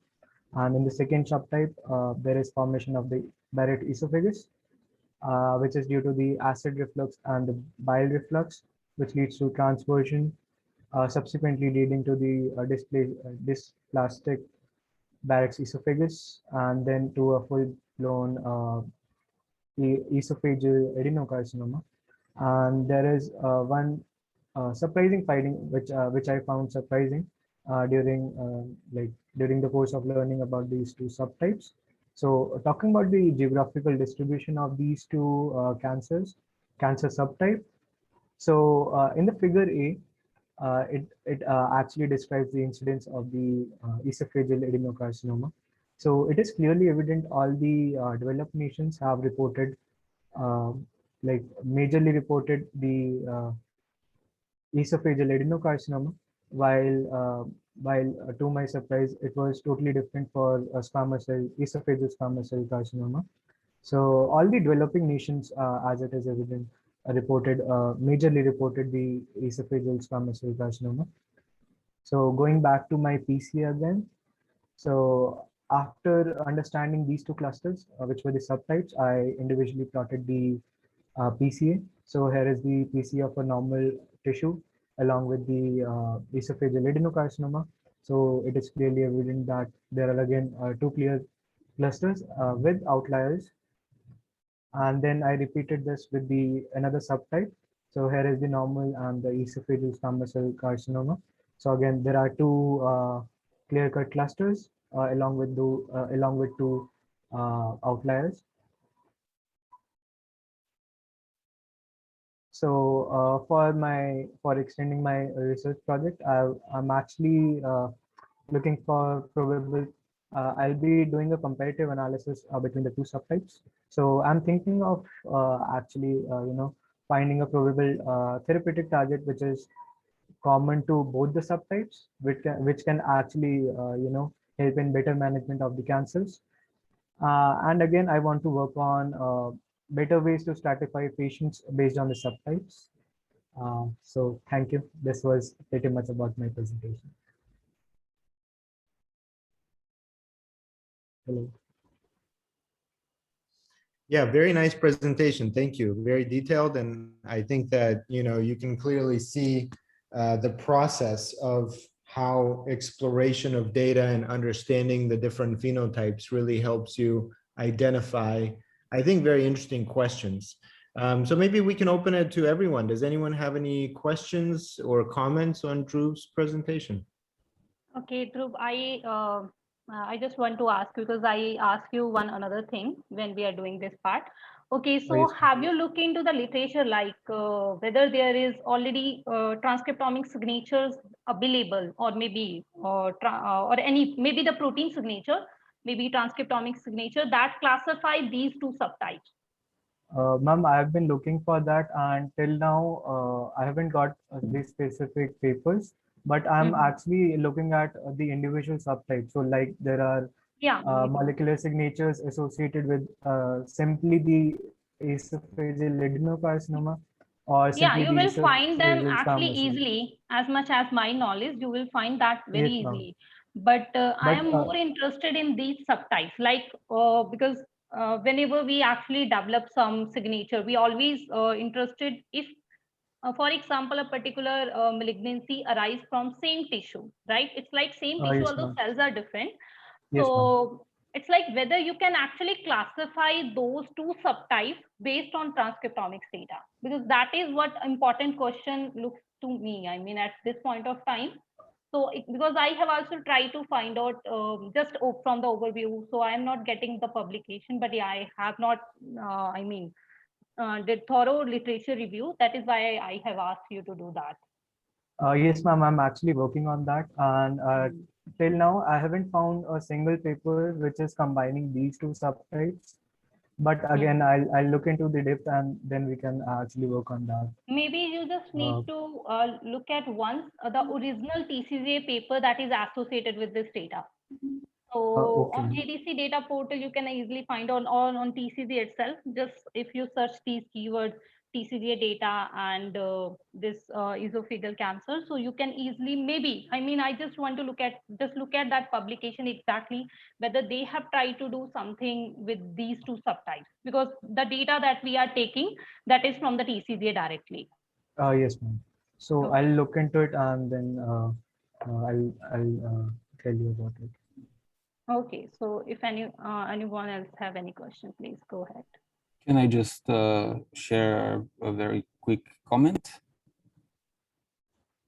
Speaker 13: And in the second subtype, there is formation of the Barrett esophagus, which is due to the acid reflux and the bile reflux, which leads to transversion, subsequently leading to the dysplastic Barrett's esophagus, and then to a full-blown esophageal adenocarcinoma. And there is one surprising finding which I found surprising during the course of learning about these two subtypes. So talking about the geographical distribution of these two cancer subtype. So in the figure A, it actually describes the incidence of the esophageal adenocarcinoma. So it is clearly evident all the developed nations have reported, majorly reported the esophageal adenocarcinoma, while to my surprise, it was totally different for squamous cell, esophageal squamous cell carcinoma. So all the developing nations, as it is evident, majorly reported the esophageal squamous cell carcinoma. So going back to my PCA again, so after understanding these two clusters, which were the subtypes, I individually plotted the PCA. So here is the PCA of a normal tissue along with the esophageal adenocarcinoma. So it is clearly evident that there are again two clear clusters with outliers. And then I repeated this with the another subtype. So here is the normal and the esophageal squamous cell carcinoma. So again, there are two clear-cut clusters along with two outliers. So for extending my research project, I'm actually looking for probable. I'll be doing a comparative analysis between the two subtypes. So I'm thinking of finding a probable therapeutic target which is common to both the subtypes, which can actually help in better management of the cancers. And again, I want to work on better ways to stratify patients based on the subtypes. So thank you. This was pretty much about my presentation. Hello.
Speaker 3: Yeah, very nice presentation. Thank you. Very detailed. And I think that, you can clearly see the process of how exploration of data and understanding the different phenotypes really helps you identify, I think, very interesting questions. So maybe we can open it to everyone. Does anyone have any questions or comments on Dhruv's presentation?
Speaker 7: Okay, Dhruv, I just want to ask, because I ask you one another thing when we are doing this part. Okay, so
Speaker 3: Please.
Speaker 7: have you looked into the literature, like whether there is already transcriptomic signatures available, or maybe or maybe the protein signature, maybe transcriptomic signature that classify these two subtypes?
Speaker 13: Ma'am, I have been looking for that, and till now I haven't got these specific papers, but I'm actually looking at the individual subtypes. So like there are molecular signatures associated with simply the esophageal adenocarcinoma, or simply
Speaker 7: you will find them
Speaker 13: esophageal
Speaker 7: actually
Speaker 13: squamous cell.
Speaker 7: easily. As much as my knowledge, you will find that very
Speaker 13: Yes, ma'am.
Speaker 7: easily. But I am more interested in these subtypes, like because whenever we actually develop some signature, we always interested if, for example, a particular malignancy arise from same tissue, right? It's like same tissue,
Speaker 13: Yes,
Speaker 7: although
Speaker 13: ma'am.
Speaker 7: cells are different.
Speaker 13: Yes,
Speaker 7: So it's like whether you can actually classify those two subtypes based on transcriptomics data, because that is what important question looks to me. I mean, at this point of time. So because I have also tried to find out just from the overview, so I am not getting the publication, but yeah, I have not, did thorough literature review. That is why I have asked you to do that.
Speaker 13: Yes, ma'am, I'm actually working on that. And till now, I haven't found a single paper which is combining these two subtypes. But again, I'll look into the depth, and then we can actually work on that.
Speaker 7: Maybe you just need to look at once the original TCGA paper that is associated with this data. So
Speaker 13: Okay.
Speaker 7: on JDC data portal, you can easily find on TCGA itself. Just if you search these keywords, TCGA data and this esophageal cancer, so you can easily, maybe, I mean, I just want to look at that publication exactly, whether they have tried to do something with these two subtypes, because the data that we are taking, that is from the TCGA directly.
Speaker 13: Yes, ma'am. So
Speaker 7: Okay.
Speaker 13: I'll look into it and then I'll tell you about it.
Speaker 7: Okay, so if anyone else have any question, please go ahead.
Speaker 2: Can I just share a very quick comment?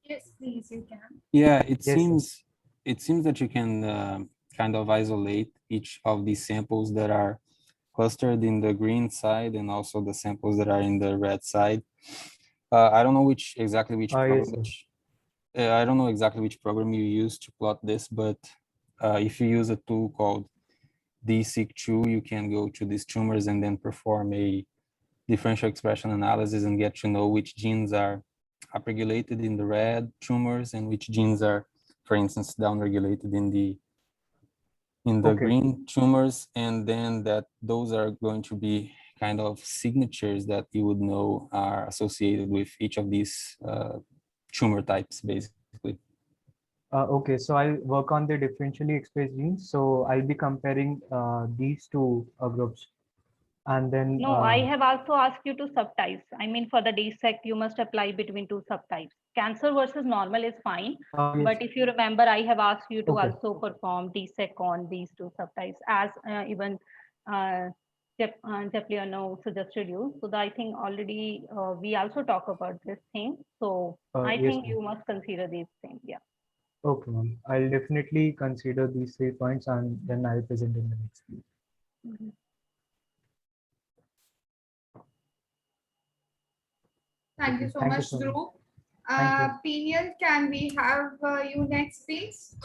Speaker 1: Yes, please, you can.
Speaker 2: Yeah,
Speaker 13: Yes,
Speaker 2: it seems that you can kind of isolate each of these samples that are clustered in the green side and also the samples that are in the red side. I don't know exactly which program
Speaker 13: yes,
Speaker 2: I don't know exactly which program you use to plot this, but if you use a tool called DSeq2, you can go to these tumors and then perform a differential expression analysis and get to know which genes are upregulated in the red tumors and which genes are, for instance, downregulated in the
Speaker 13: okay.
Speaker 2: green tumors, and then that those are going to be kind of signatures that you would know are associated with each of these tumor types, basically.
Speaker 13: Okay, so I'll work on the differentially expressed genes. So I'll be comparing these two groups, and then
Speaker 7: No, I have also asked you to subtypes. I mean, for the DSEC, you must apply between two subtypes. Cancer versus normal is fine,
Speaker 13: yes.
Speaker 7: but if you remember, I have asked you to
Speaker 13: Okay.
Speaker 7: also perform DSEC on these two subtypes, as even Jepliano suggested you. So I think already we also talk about this thing. So I
Speaker 13: Yes,
Speaker 7: think
Speaker 13: ma'am.
Speaker 7: you must consider these things. Yeah.
Speaker 13: Okay, ma'am. I'll definitely consider these 3 points and then I'll present in the next week.
Speaker 7: Mhm.
Speaker 1: Thank
Speaker 13: Okay,
Speaker 1: you so
Speaker 13: thank you
Speaker 1: much,
Speaker 13: so much.
Speaker 1: Dhruv.
Speaker 13: Thank you.
Speaker 1: Peniel, can we have you next, please?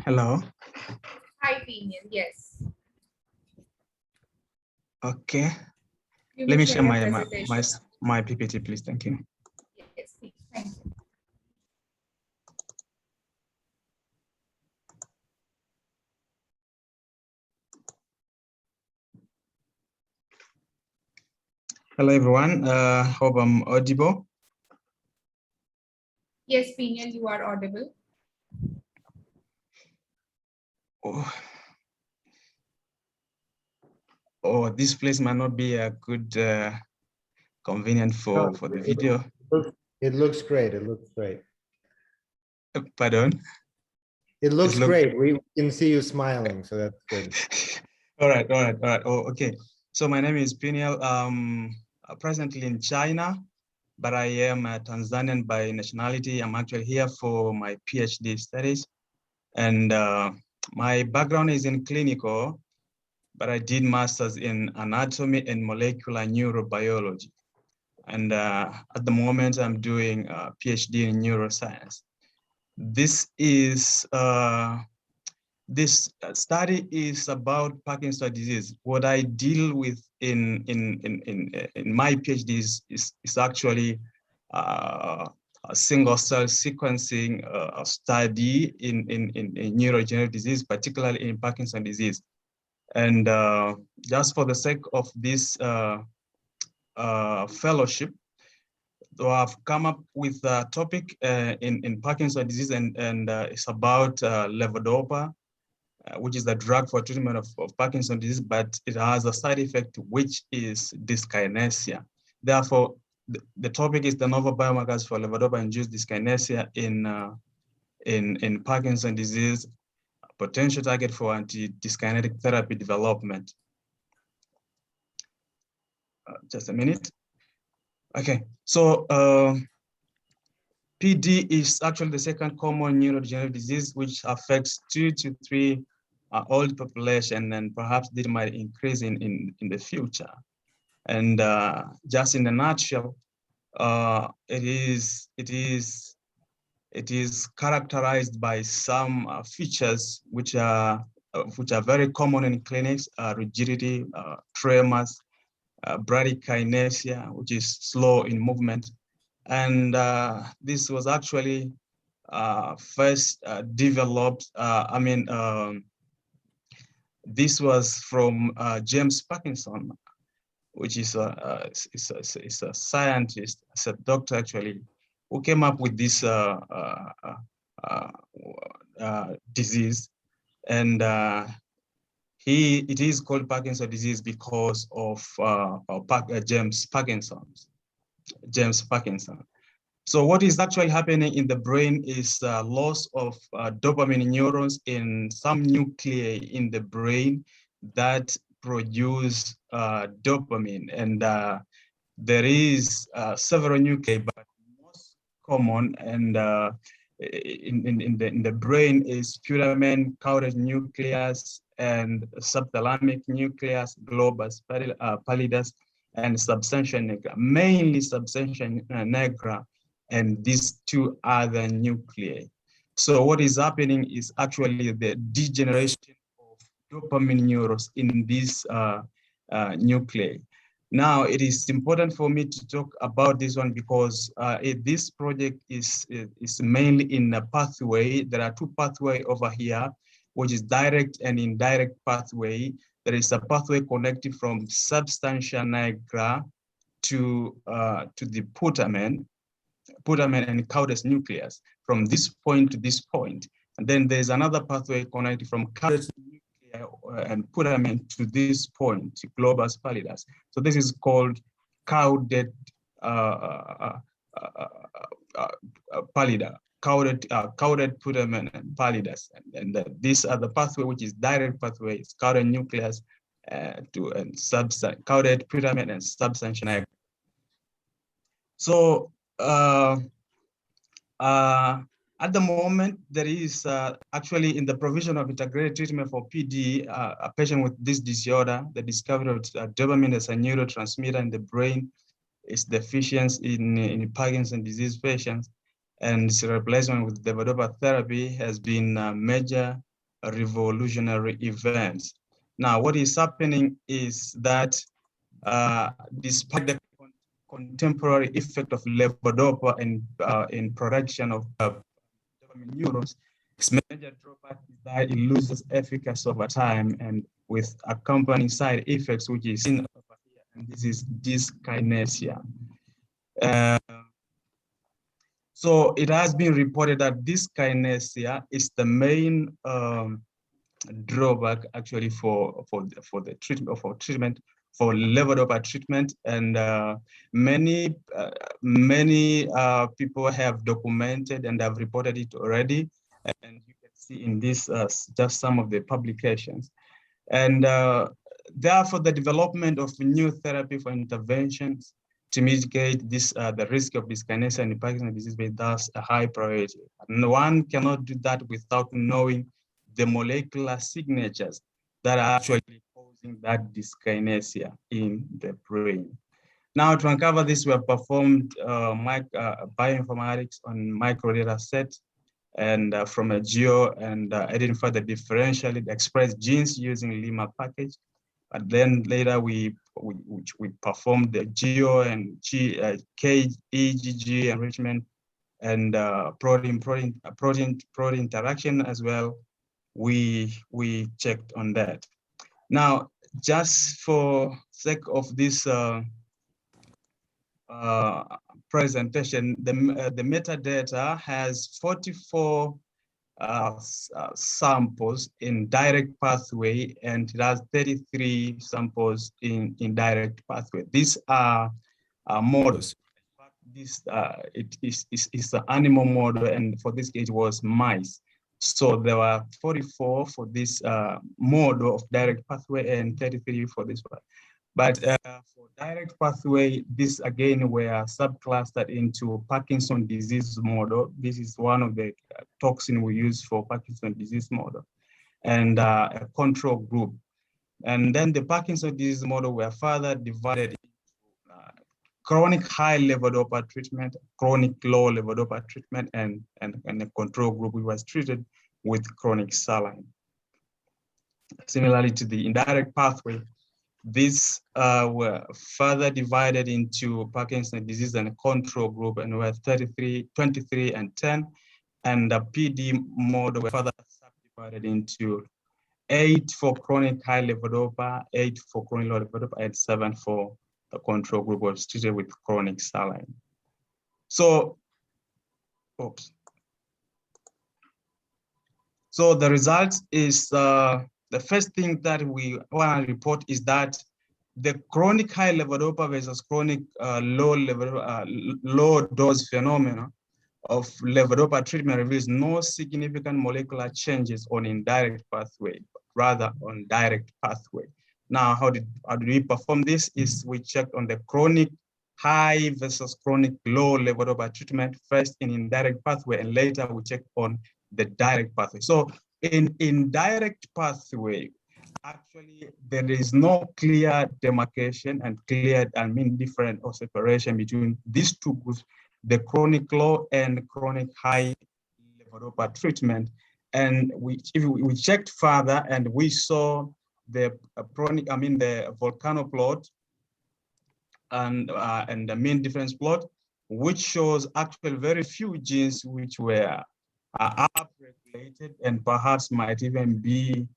Speaker 14: Hello.
Speaker 1: Hi, Peniel. Yes.
Speaker 14: Okay.
Speaker 1: You
Speaker 14: Let
Speaker 1: may
Speaker 14: me
Speaker 1: share
Speaker 14: share
Speaker 1: your
Speaker 14: my
Speaker 1: presentation.
Speaker 14: my PPT, please. Thank you.
Speaker 1: Yes, please. Thank you.
Speaker 14: Hello, everyone. Hope I'm audible.
Speaker 1: Yes, Peniel, you are audible.
Speaker 14: Oh, this place might not be a good convenient for the video.
Speaker 3: It looks great. It looks great.
Speaker 14: Pardon?
Speaker 3: It looks great. We can see you smiling, so that's good.
Speaker 14: All right. Oh, okay. So my name is Peniel. Presently in China, but I am a Tanzanian by nationality. I'm actually here for my PhD studies. And my background is in clinical, but I did masters in anatomy and molecular neurobiology. And at the moment, I'm doing a PhD in neuroscience. This study is about Parkinson's disease. What I deal with in my PhD is actually a single cell sequencing study in neurodegenerative disease, particularly in Parkinson's disease. And just for the sake of this fellowship, so I've come up with a topic in Parkinson's disease, and it's about levodopa, which is the drug for treatment of Parkinson's disease, but it has a side effect, which is dyskinesia. Therefore, the topic is the novel biomarkers for levodopa-induced dyskinesia in Parkinson's disease, potential target for anti-dyskinetic therapy development. Just a minute. Okay, so PD is actually the second common neurodegenerative disease, which affects 2 to 3 old population, and perhaps it might increase in the future. And just in a nutshell, it is characterized by some features which are very common in clinics: rigidity, tremors, bradykinesia, which is slow in movement. And this was actually first developed, this was from James Parkinson, which is a scientist, it's a doctor actually, who came up with this disease. And It is called Parkinson's disease because of James Parkinson. So what is actually happening in the brain is loss of dopamine neurons in some nuclei in the brain that produce dopamine. And there is several nuclei, but most common and in the brain is putamen, cauda nucleus, and subthalamic nucleus, globus pallidus, and substantia nigra, mainly substantia nigra, and these two other nuclei. So what is happening is actually the degeneration of dopamine neurons in these nuclei. Now, it is important for me to talk about this one because this project is mainly in a pathway. There are two pathways over here, which is direct and indirect pathway. There is a pathway connected from substantia nigra to the putamen and caudus nucleus from this point to this point. And then there's another pathway connected from caudus nucleus and putamen to this point, to globus pallidus. So this is called caudate pallida, caudate putamen and pallidus. And these are the pathway which is direct pathway, is caudate nucleus and caudate putamen and substantia nigra. So at the moment, there is actually in the provision of integrated treatment for PD, a patient with this disorder, the discovery of dopamine as a neurotransmitter in the brain is deficient in Parkinson's disease patients, and its replacement with levodopa therapy has been a major revolutionary event. Now, what is happening is that despite the contemporary effect of levodopa in production of dopamine neurons, its major drawback is that it loses efficacy over time and with accompanying side effects, which is seen over here, and this is dyskinesia. So it has been reported that dyskinesia is the main drawback actually for the treatment for levodopa treatment, and many people have documented and have reported it already, and you can see in this just some of the publications. And therefore, the development of new therapy for interventions to mitigate this the risk of dyskinesia and Parkinson's disease is thus a high priority. And one cannot do that without knowing the molecular signatures that are actually causing that dyskinesia in the brain. Now, to uncover this, we have performed bioinformatics on microdata set and from a geo and identified the differentially expressed genes using Lima package. And then later we performed the geo and KEGG enrichment and protein interaction as well. We checked on that. Now, just for sake of this presentation, the metadata has 44 samples in direct pathway, and it has 33 samples in indirect pathway. These are models. This it is an animal model, and for this case it was mice. So there were 44 for this model of direct pathway and 33 for this one. But for direct pathway, this again were subclustered into Parkinson's disease model. This is one of the toxin we use for Parkinson's disease model, and a control group. And then the Parkinson's disease model were further divided into chronic high levodopa treatment, chronic low levodopa treatment, and a control group which was treated with chronic saline. Similarly to the indirect pathway, these were further divided into Parkinson's disease and a control group, and were 23, 23, and 10. And the PD model were further subdivided into 8 for chronic high levodopa, 8 for chronic low levodopa, and 7 for the control group was treated with chronic saline. So, oops. So the result is the first thing that we want to report is that the chronic high levodopa versus chronic low dose phenomena of levodopa treatment reveals no significant molecular changes on indirect pathway, but rather on direct pathway. Now, how did we perform this? Is we checked on the chronic high versus chronic low levodopa treatment first in indirect pathway, and later we checked on the direct pathway. So in indirect pathway, actually there is no clear demarcation and clear, different or separation between these two groups, the chronic low and chronic high levodopa treatment. And we checked further and we saw the the volcano plot and the mean difference plot, which shows actually very few genes which were upregulated and perhaps might even be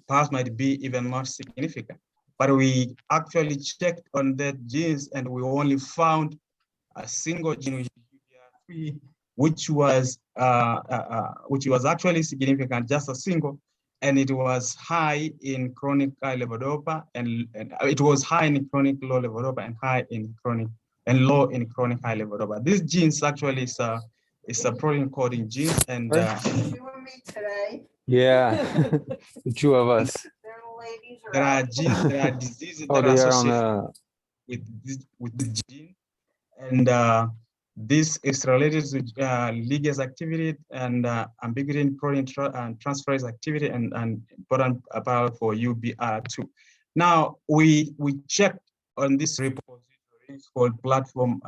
Speaker 14: perhaps might be even more significant. But we actually checked on that genes and we only found a single gene, which is UBR3, which was actually significant, just a single, and it was high in chronic high levodopa, and it was high in chronic low levodopa and high in chronic and low in chronic high levodopa. This gene actually is a protein coding gene, and
Speaker 1: You and me today.
Speaker 2: Yeah, the two of us.
Speaker 14: there are genes, there are diseases
Speaker 2: Oh,
Speaker 14: that
Speaker 2: they
Speaker 14: are
Speaker 2: are on
Speaker 14: associated with this gene, and this is related to ligase activity and ambiguity in protein transferase activity and important about for UBR2. Now we checked on this repository called platform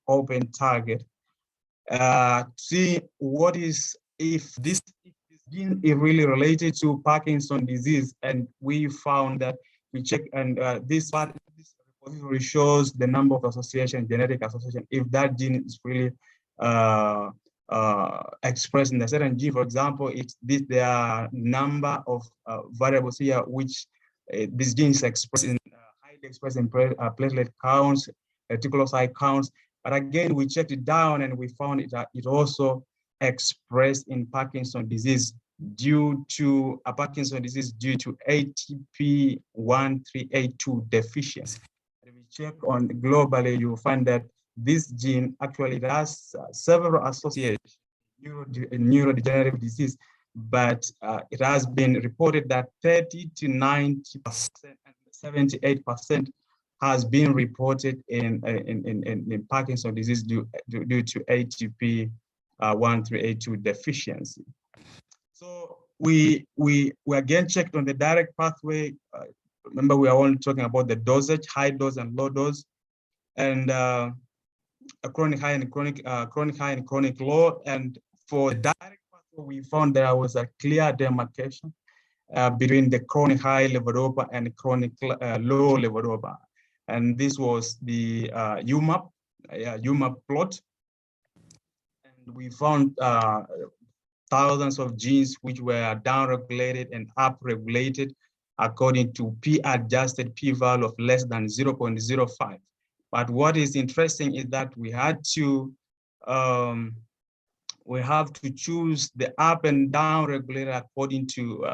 Speaker 14: open target see what is if this gene is really related to Parkinson disease, and we found that we checked and this repository shows the number of association, genetic association, if that gene is really expressed in a certain gene. For example, there are number of variables here which this gene is expressed in highly expressed in platelet counts, reticulocyte counts. But again, we checked it down and we found it also expressed in Parkinson disease due to ATP1382 deficiency. If we check on globally, you will find that this gene actually has several associations in neurodegenerative disease, but it has been reported that 30 to 90% and 78% has been reported in Parkinson's disease due to ATP 1382 deficiency. So we again checked on the direct pathway. Remember, we are only talking about the dosage, high dose and low dose, and a chronic high and chronic high and chronic low. And for the direct pathway, we found there was a clear demarcation between the chronic high levodopa and chronic low levodopa. And this was the UMAP plot. And we found thousands of genes which were downregulated and upregulated according to p-adjusted p-value of less than 0.05. But what is interesting is that we have to choose the up and down regulator according to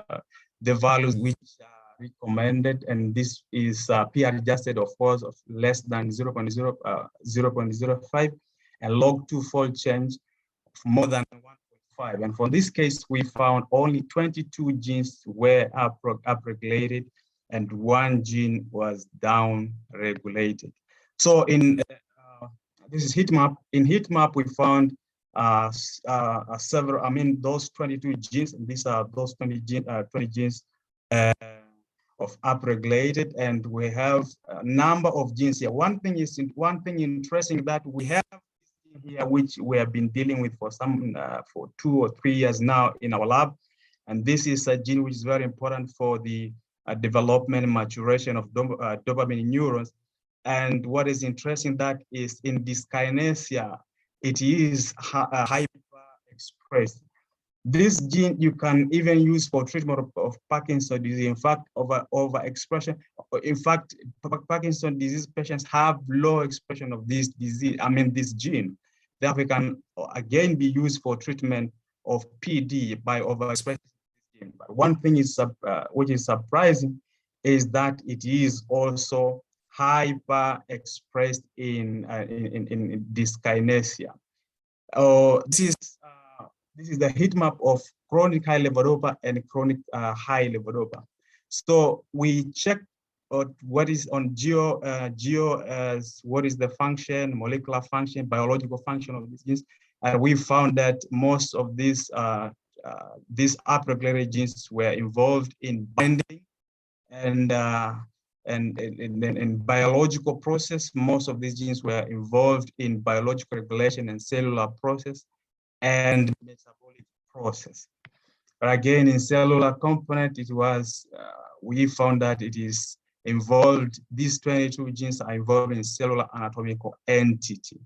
Speaker 14: the values which are recommended, and this is p-adjusted, of course, of less than 0.05 and log 2-fold change of more than 1.5. And for this case, we found only 22 genes were upregulated and 1 gene was down-regulated. So in this is heat map. In heat map, we found several. Those 22 genes. And these are those 20 genes of upregulated, and we have a number of genes here. One thing interesting that we have here, which we have been dealing with for 2 or 3 years now in our lab, and this is a gene which is very important for the development and maturation of dopamine neurons. And what is interesting that is in dyskinesia, it is hyper expressed. This gene you can even use for treatment of Parkinson's disease. In fact, overexpression. In fact, Parkinson's disease patients have low expression of this disease. This gene. Therefore, it can again be used for treatment of PD by overexpressing. But one thing is which is surprising is that it is also hyper expressed in dyskinesia. This is the heat map of chronic high levodopa and chronic high levodopa. So we checked what is on what is the function, molecular function, biological function of these genes, and we found that most of these upregulated genes were involved in binding and in biological process. Most of these genes were involved in biological regulation and cellular process and metabolic process. But again, in cellular component, it was, we found that it is involved, these 22 genes are involved in cellular anatomical entity.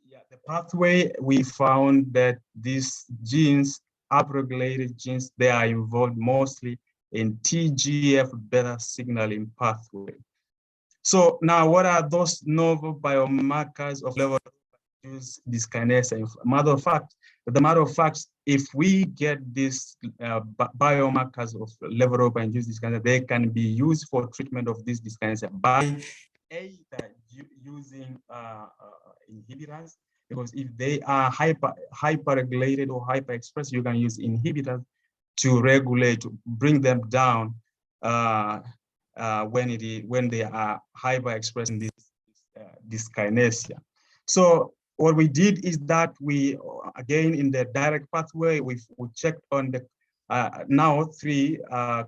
Speaker 14: Yeah, the pathway, we found that these genes, upregulated genes, they are involved mostly in TGF-beta signaling pathway. So now, what are those novel biomarkers of levodopa-induced dyskinesia? The matter of fact, if we get these biomarkers of levodopa-induced dyskinesia, they can be used for treatment of this dyskinesia by either using inhibitors, because if they are hyper-regulated or hyper-expressed, you can use inhibitors to regulate, to bring them down when they are hyper-expressing this dyskinesia. So what we did is that we, again, in the direct pathway, we checked on the now three,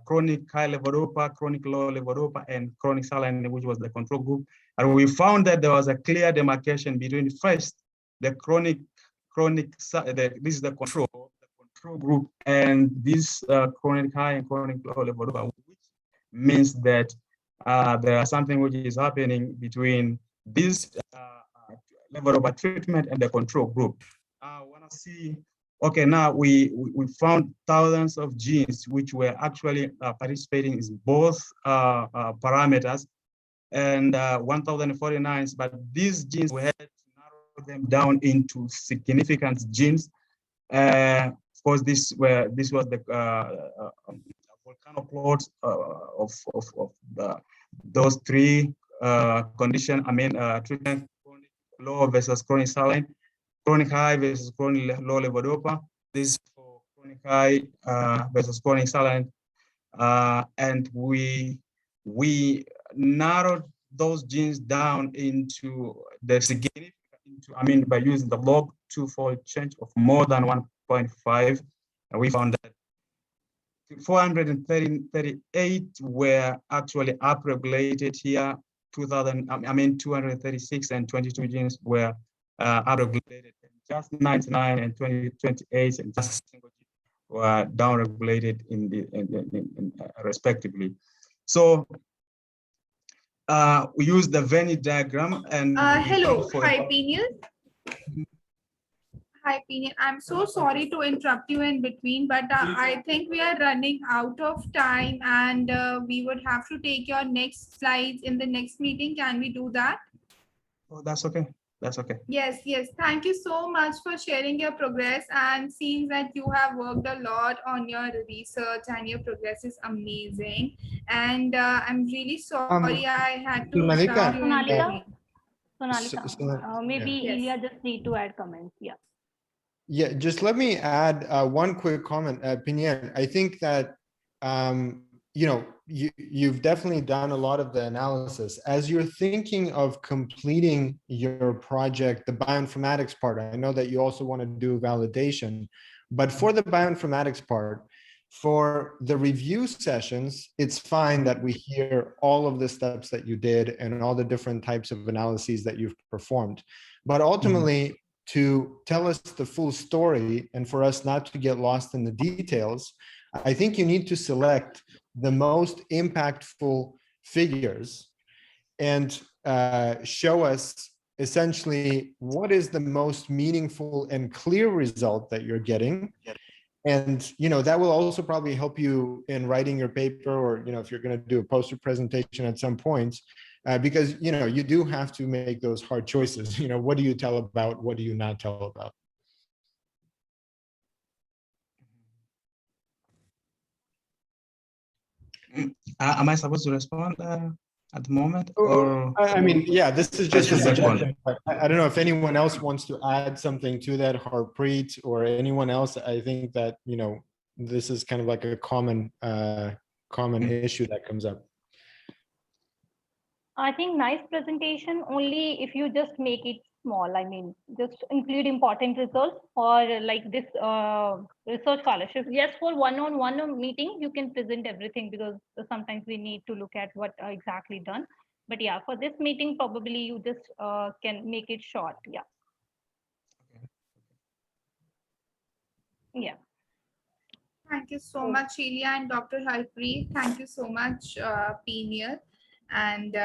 Speaker 14: chronic high levodopa, chronic low levodopa, and chronic saline, which was the control group. And we found that there was a clear demarcation between first, the this is the control group, and this chronic high and chronic low levodopa, which means that there is something which is happening between this levodopa treatment and the control group. I want to see. Okay, now we found thousands of genes which were actually participating in both parameters, and 1,049, but these genes, we had to narrow them down into significant genes. Of course, this was the volcano plot of those three conditions. I mean, treatment: chronic low versus chronic saline, chronic high versus chronic low levodopa. This is for chronic high versus chronic saline, and we narrowed those genes down into the significant, by using the log two-fold change of more than 1.5, and we found that 438 were actually upregulated here. 236 and 22 genes were upregulated. Just 99 and 28 and just a single gene were downregulated respectively. So we use the Venn diagram and
Speaker 1: hello, hi Peniel. Hi Peniel, I'm so sorry to interrupt you in between, but I think we are running out of time, and we would have to take your next slides in the next meeting. Can we do that?
Speaker 14: Oh, that's okay. That's okay.
Speaker 1: Yes, yes. Thank you so much for sharing your progress, and seems that you have worked a lot on your research and your progress is amazing. And I'm really sorry I had to interrupt you in between.
Speaker 7: Sonalika, maybe
Speaker 1: Yes.
Speaker 7: Ilya just need to add comments. Yeah.
Speaker 3: Yeah, just let me add one quick comment, Pinian. I think that you've definitely done a lot of the analysis. As you're thinking of completing your project, the bioinformatics part, I know that you also want to do validation, but for the bioinformatics part, for the review sessions, it's fine that we hear all of the steps that you did and all the different types of analyses that you've performed. But ultimately, to tell us the full story and for us not to get lost in the details, I think you need to select the most impactful figures and show us essentially what is the most meaningful and clear result that you're getting. And that will also probably help you in writing your paper, or if you're going to do a poster presentation at some point, because, you know, you do have to make those hard choices. You know, what do you tell about? What do you not tell about?
Speaker 14: Am I supposed to respond at the moment?
Speaker 3: Oh,
Speaker 14: Or
Speaker 3: I mean, yeah, this is just a
Speaker 14: should respond?
Speaker 3: suggestion. I don't know if anyone else wants to add something to that, Harpreet, or anyone else. I think that, you know, this is kind of like a common issue that comes up.
Speaker 7: I think nice presentation only if you just make it small. I mean, just include important results or like this research scholarship. Yes, for one-on-one meeting, you can present everything because sometimes we need to look at what exactly done. But yeah, for this meeting, probably you just can make it short. Yeah. Yeah.
Speaker 1: Thank you so much, Shelia and Dr. Harpreet. Thank you so much, Peniel. And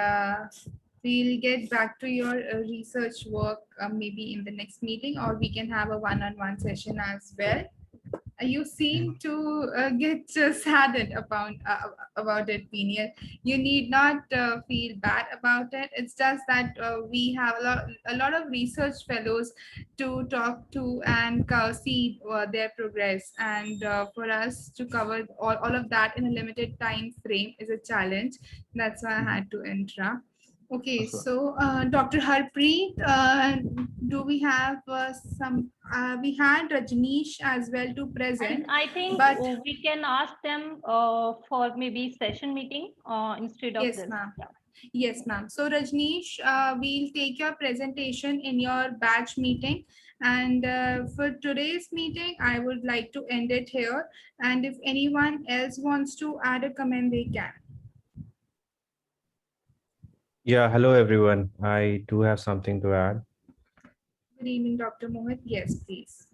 Speaker 1: we'll get back to your research work maybe in the next meeting, or we can have a one-on-one session as well. You seem to get saddened about it, Peniel. You need not feel bad about it. It's just that we have a lot of research fellows to talk to and see their progress. And for us to cover all of that in a limited time frame is a challenge. That's why I had to interrupt. Okay, so Dr. Harpreet, do we have some? We had Rajneesh as well to present.
Speaker 7: And I think
Speaker 1: but
Speaker 7: we can ask them for maybe session meeting instead of
Speaker 1: yes,
Speaker 7: this.
Speaker 1: ma'am.
Speaker 7: Yeah.
Speaker 1: Yes, ma'am. So Rajneesh, we'll take your presentation in your batch meeting. And for today's meeting, I would like to end it here. And if anyone else wants to add a comment, they can.
Speaker 12: Yeah, hello everyone. I do have something to add.
Speaker 1: Good evening, Dr. Mohit. Yes, please.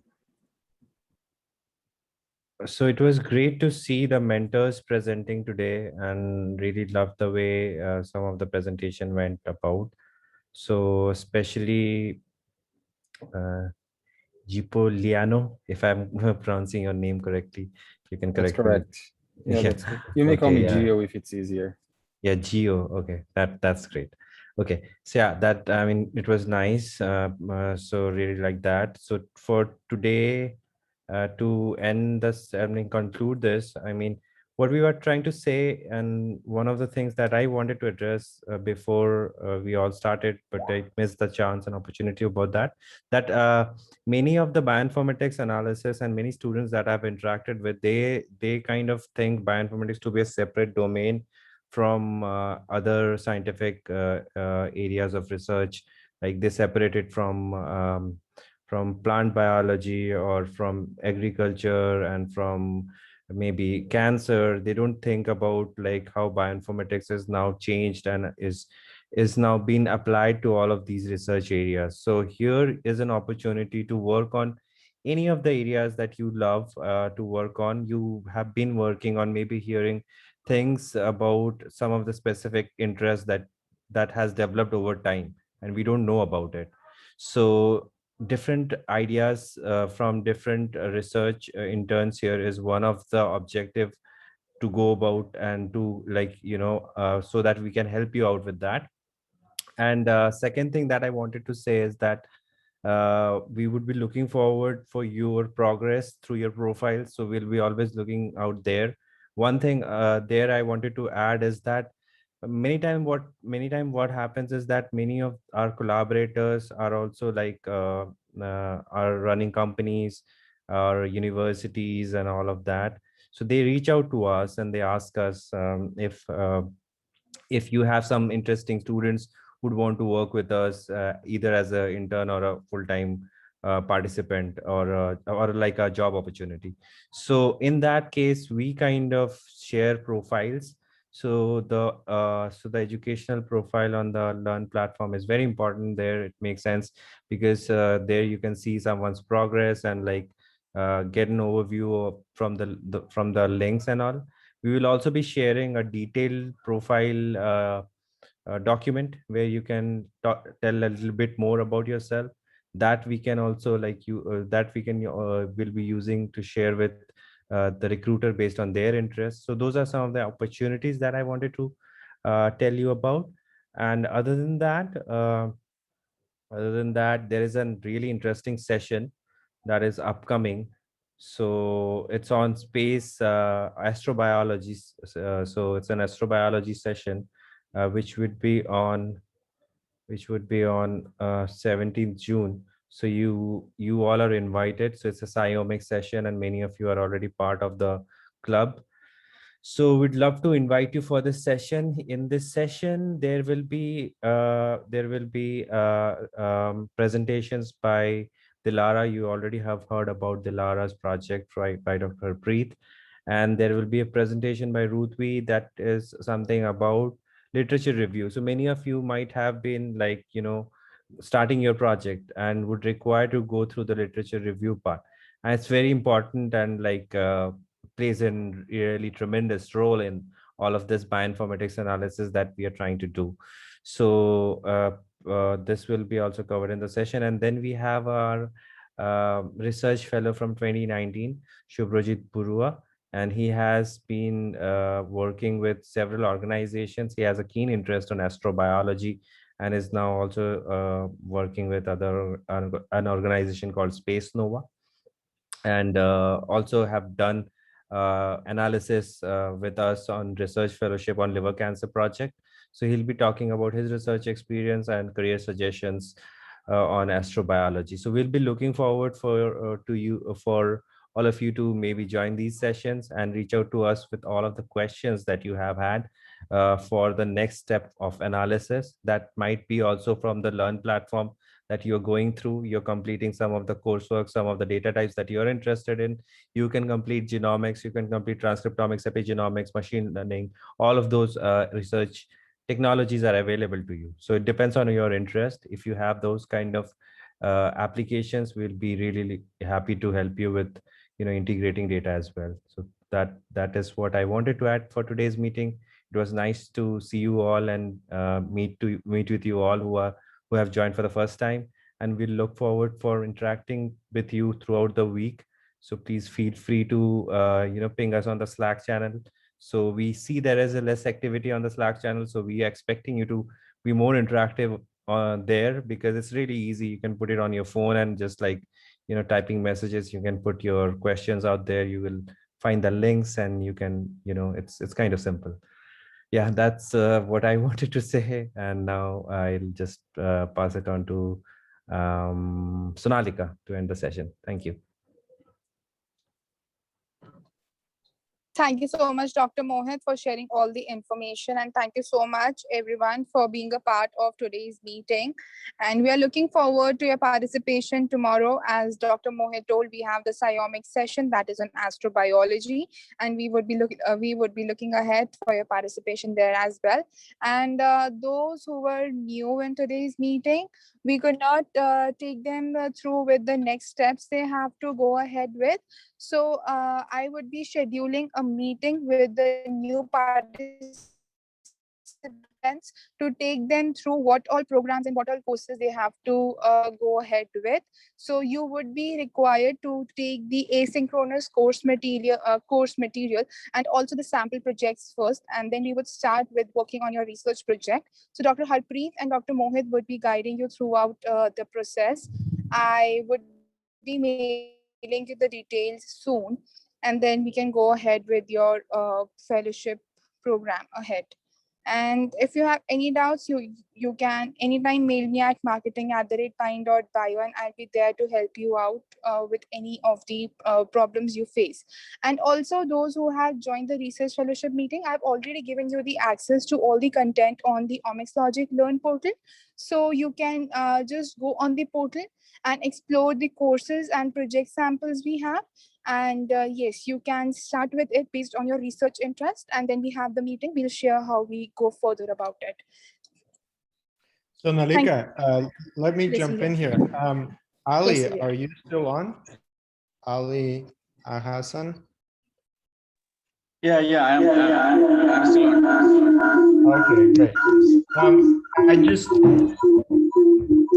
Speaker 12: So it was great to see the mentors presenting today and really loved the way some of the presentation went about. So especially Gipo Liano, if I'm pronouncing your name correctly, you can
Speaker 2: That's
Speaker 12: correct me.
Speaker 2: correct. Yeah,
Speaker 12: Yeah.
Speaker 2: that's, you may call
Speaker 12: Okay,
Speaker 2: me
Speaker 12: yeah.
Speaker 2: Gio if it's easier.
Speaker 12: Yeah, Geo. Okay, that's great. Okay, so yeah, that I mean, it was nice. So really like that. So for today, to end this, I mean, conclude this. I mean, what we were trying to say, and one of the things that I wanted to address before we all started, but I missed the chance and opportunity about that. That many of the bioinformatics analysis and many students that I've interacted with, they kind of think bioinformatics to be a separate domain from other scientific areas of research, like they separate it from plant biology or from agriculture and from maybe cancer. They don't think about like how bioinformatics is now changed and is now being applied to all of these research areas. So here is an opportunity to work on any of the areas that you love to work on. You have been working on, maybe hearing things about some of the specific interests that has developed over time and we don't know about it. So different ideas from different research interns here is one of the objective to go about and to like, you know, so that we can help you out with that. And second thing that I wanted to say is that we would be looking forward for your progress through your profile. So we'll be always looking out there. One thing there I wanted to add is that many time what happens is that many of our collaborators are also like are running companies or universities and all of that. So they reach out to us and they ask us if you have some interesting students would want to work with us either as an intern or a full-time participant or like a job opportunity. So in that case, we kind of share profiles. So the educational profile on the Learn platform is very important there. It makes sense because there you can see someone's progress and like get an overview from the links and all. We will also be sharing a detailed profile document where you can tell a little bit more about yourself, that we can also like you that we can will be using to share with the recruiter based on their interests. So those are some of the opportunities that I wanted to tell you about. And other than that, there is a really interesting session that is upcoming. So it's on space astrobiology. So it's an astrobiology session, which would be on 17th June. So you all are invited. So it's a Psiomics session, and many of you are already part of the club. So we'd love to invite you for this session. In this session, there will be presentations by Dilara. You already have heard about Dilara's project by Dr. Harpreet. And there will be a presentation by Ruthvi that is something about literature review. So many of you might have been like, starting your project and would require to go through the literature review part. And it's very important and plays a really tremendous role in all of this bioinformatics analysis that we are trying to do. So this will be also covered in the session. And then we have our research fellow from 2019, Shubhrajit Burua, and he has been working with several organizations. He has a keen interest on astrobiology and is now also working with an organization called Space Nova, and also have done analysis with us on research fellowship on liver cancer project. So he'll be talking about his research experience and career suggestions on astrobiology. So we'll be looking forward for all of you to maybe join these sessions and reach out to us with all of the questions that you have had for the next step of analysis. That might be also from the Learn platform that you're going through. You're completing some of the coursework, some of the data types that you're interested in. You can complete genomics, you can complete transcriptomics, epigenomics, machine learning. All of those research technologies are available to you. So it depends on your interest. If you have those kind of applications, we'll be really happy to help you with integrating data as well. So that is what I wanted to add for today's meeting. It was nice to see you all and meet with you all who have joined for the first time, and we'll look forward for interacting with you throughout the week. So please feel free to ping us on the Slack channel. So we see there is a less activity on the Slack channel, so we are expecting you to be more interactive there, because it's really easy. You can put it on your phone and just typing messages. You can put your questions out there. You will find the links, and you can it's kind of simple. Yeah, that's what I wanted to say. And now I'll just pass it on to Sonalika to end the session. Thank you.
Speaker 1: Thank you so much, Dr. Mohit, for sharing all the information. And thank you so much, everyone, for being a part of today's meeting. And we are looking forward to your participation tomorrow. As Dr. Mohit told, we have the Psiomics session that is on astrobiology. And we would be looking ahead for your participation there as well. And those who were new in today's meeting, we could not take them through with the next steps they have to go ahead with. So I would be scheduling a meeting with the new participants to take them through what all programs and what all courses they have to go ahead with. So you would be required to take the asynchronous course material and also the sample projects first, and then we would start with working on your research project. So Dr. Harpreet and Dr. Mohit would be guiding you throughout the process. I would be mailing you the details soon, and then we can go ahead with your fellowship program ahead. And if you have any doubts, you can anytime mail me at marketing@pine.bio, and I'll be there to help you out with any of the problems you face. And also those who have joined the research fellowship meeting, I've already given you the access to all the content on the OmicsLogic Learn portal. So you can just go on the portal and explore the courses and project samples we have. And yes, you can start with it based on your research interest. And then we have the meeting. We'll share how we go further about it.
Speaker 3: So Nalika, let me jump in here. Ali,
Speaker 1: Yes,
Speaker 3: are you still on? Ali Hassan?
Speaker 11: Yeah, I'm still on.
Speaker 3: Okay, great.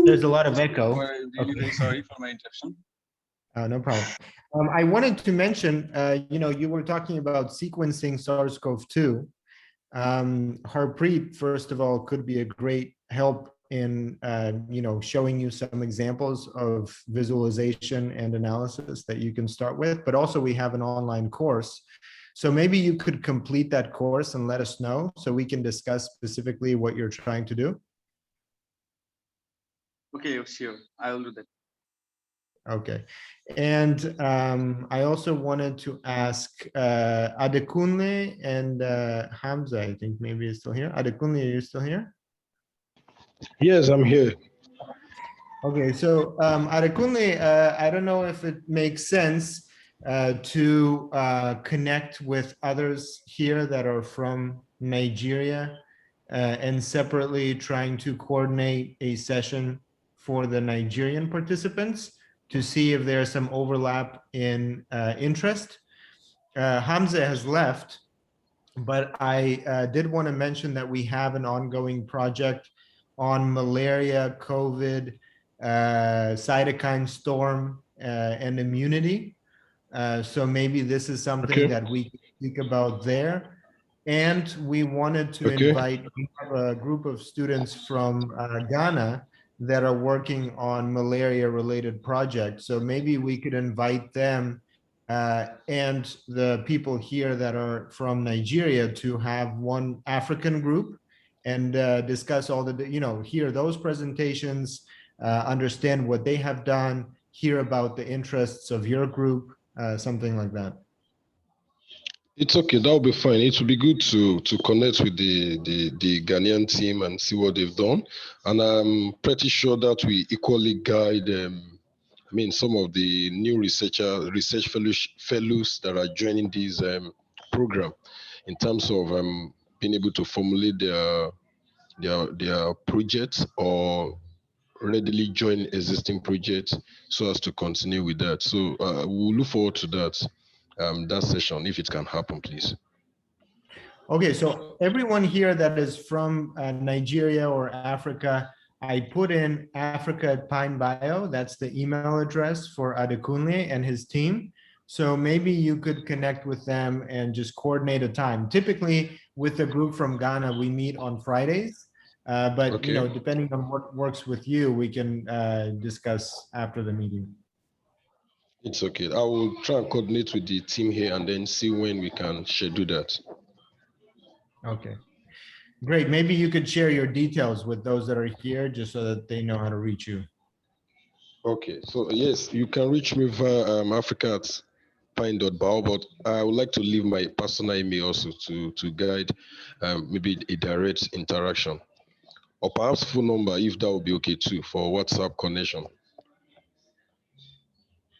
Speaker 3: There's a lot of echo.
Speaker 11: Really sorry for my interruption.
Speaker 3: No problem. I wanted to mention, you were talking about sequencing SARS-CoV-2. Harpreet, first of all, could be a great help in showing you some examples of visualization and analysis that you can start with, but also we have an online course. So maybe you could complete that course and let us know so we can discuss specifically what you're trying to do.
Speaker 11: Okay, sure, I will do that.
Speaker 3: Okay. And I also wanted to ask Adekunle and Hamza, I think maybe is still here. Adekunle, are you still here?
Speaker 15: Yes, I'm here.
Speaker 3: Okay, so Adekunle, I don't know if it makes sense to connect with others here that are from Nigeria and separately trying to coordinate a session for the Nigerian participants to see if there's some overlap in interest. Hamza has left, but I did want to mention that we have an ongoing project on malaria, COVID, cytokine storm, and immunity. So maybe this is something that we can speak about there. And we wanted to invite, we have a group of students from Ghana that are working on malaria related projects. So maybe we could invite them and the people here that are from Nigeria to have one African group and discuss all the, hear those presentations, understand what they have done, hear about the interests of your group, something like that.
Speaker 15: It's okay, that'll be fine. It will be good to connect with the Ghanaian team and see what they've done. And I'm pretty sure that we equally guide some of the new research fellows that are joining this program in terms of being able to formulate their projects or readily join existing projects so as to continue with that. So we'll look forward to that session if it can happen, please.
Speaker 3: Okay, so everyone here that is from Nigeria or Africa, I put in Africa@PineBio. That's the email address for Adekunle and his team. So maybe you could connect with them and just coordinate a time. Typically, with a group from Ghana, we meet on Fridays. But depending on what works with you, we can discuss after the meeting.
Speaker 15: It's okay. I will try and coordinate with the team here and then see when we can schedule that.
Speaker 3: Okay, great. Maybe you could share your details with those that are here just so that they know how to reach you.
Speaker 15: Okay, so yes, you can reach me via Africa@Pine.Bio, but I would like to leave my personal email also to guide maybe a direct interaction. Or perhaps phone number, if that would be okay too, for WhatsApp connection.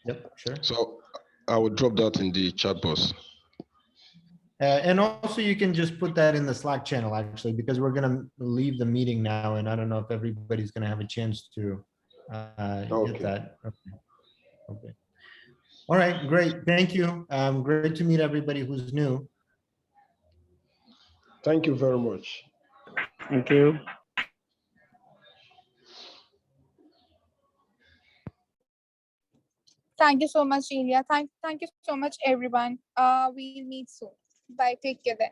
Speaker 3: Yep, sure.
Speaker 15: So I will drop that in the chat box.
Speaker 3: And also you can just put that in the Slack channel actually, because we're going to leave the meeting now and I don't know if everybody's going to have a chance to get that. Okay. All right, great. Thank you. Great to meet everybody who's new.
Speaker 15: Thank you very much.
Speaker 10: Thank you.
Speaker 1: Thank you so much, Ilya. Thank you so much, everyone. We'll meet soon. Bye. Take care then.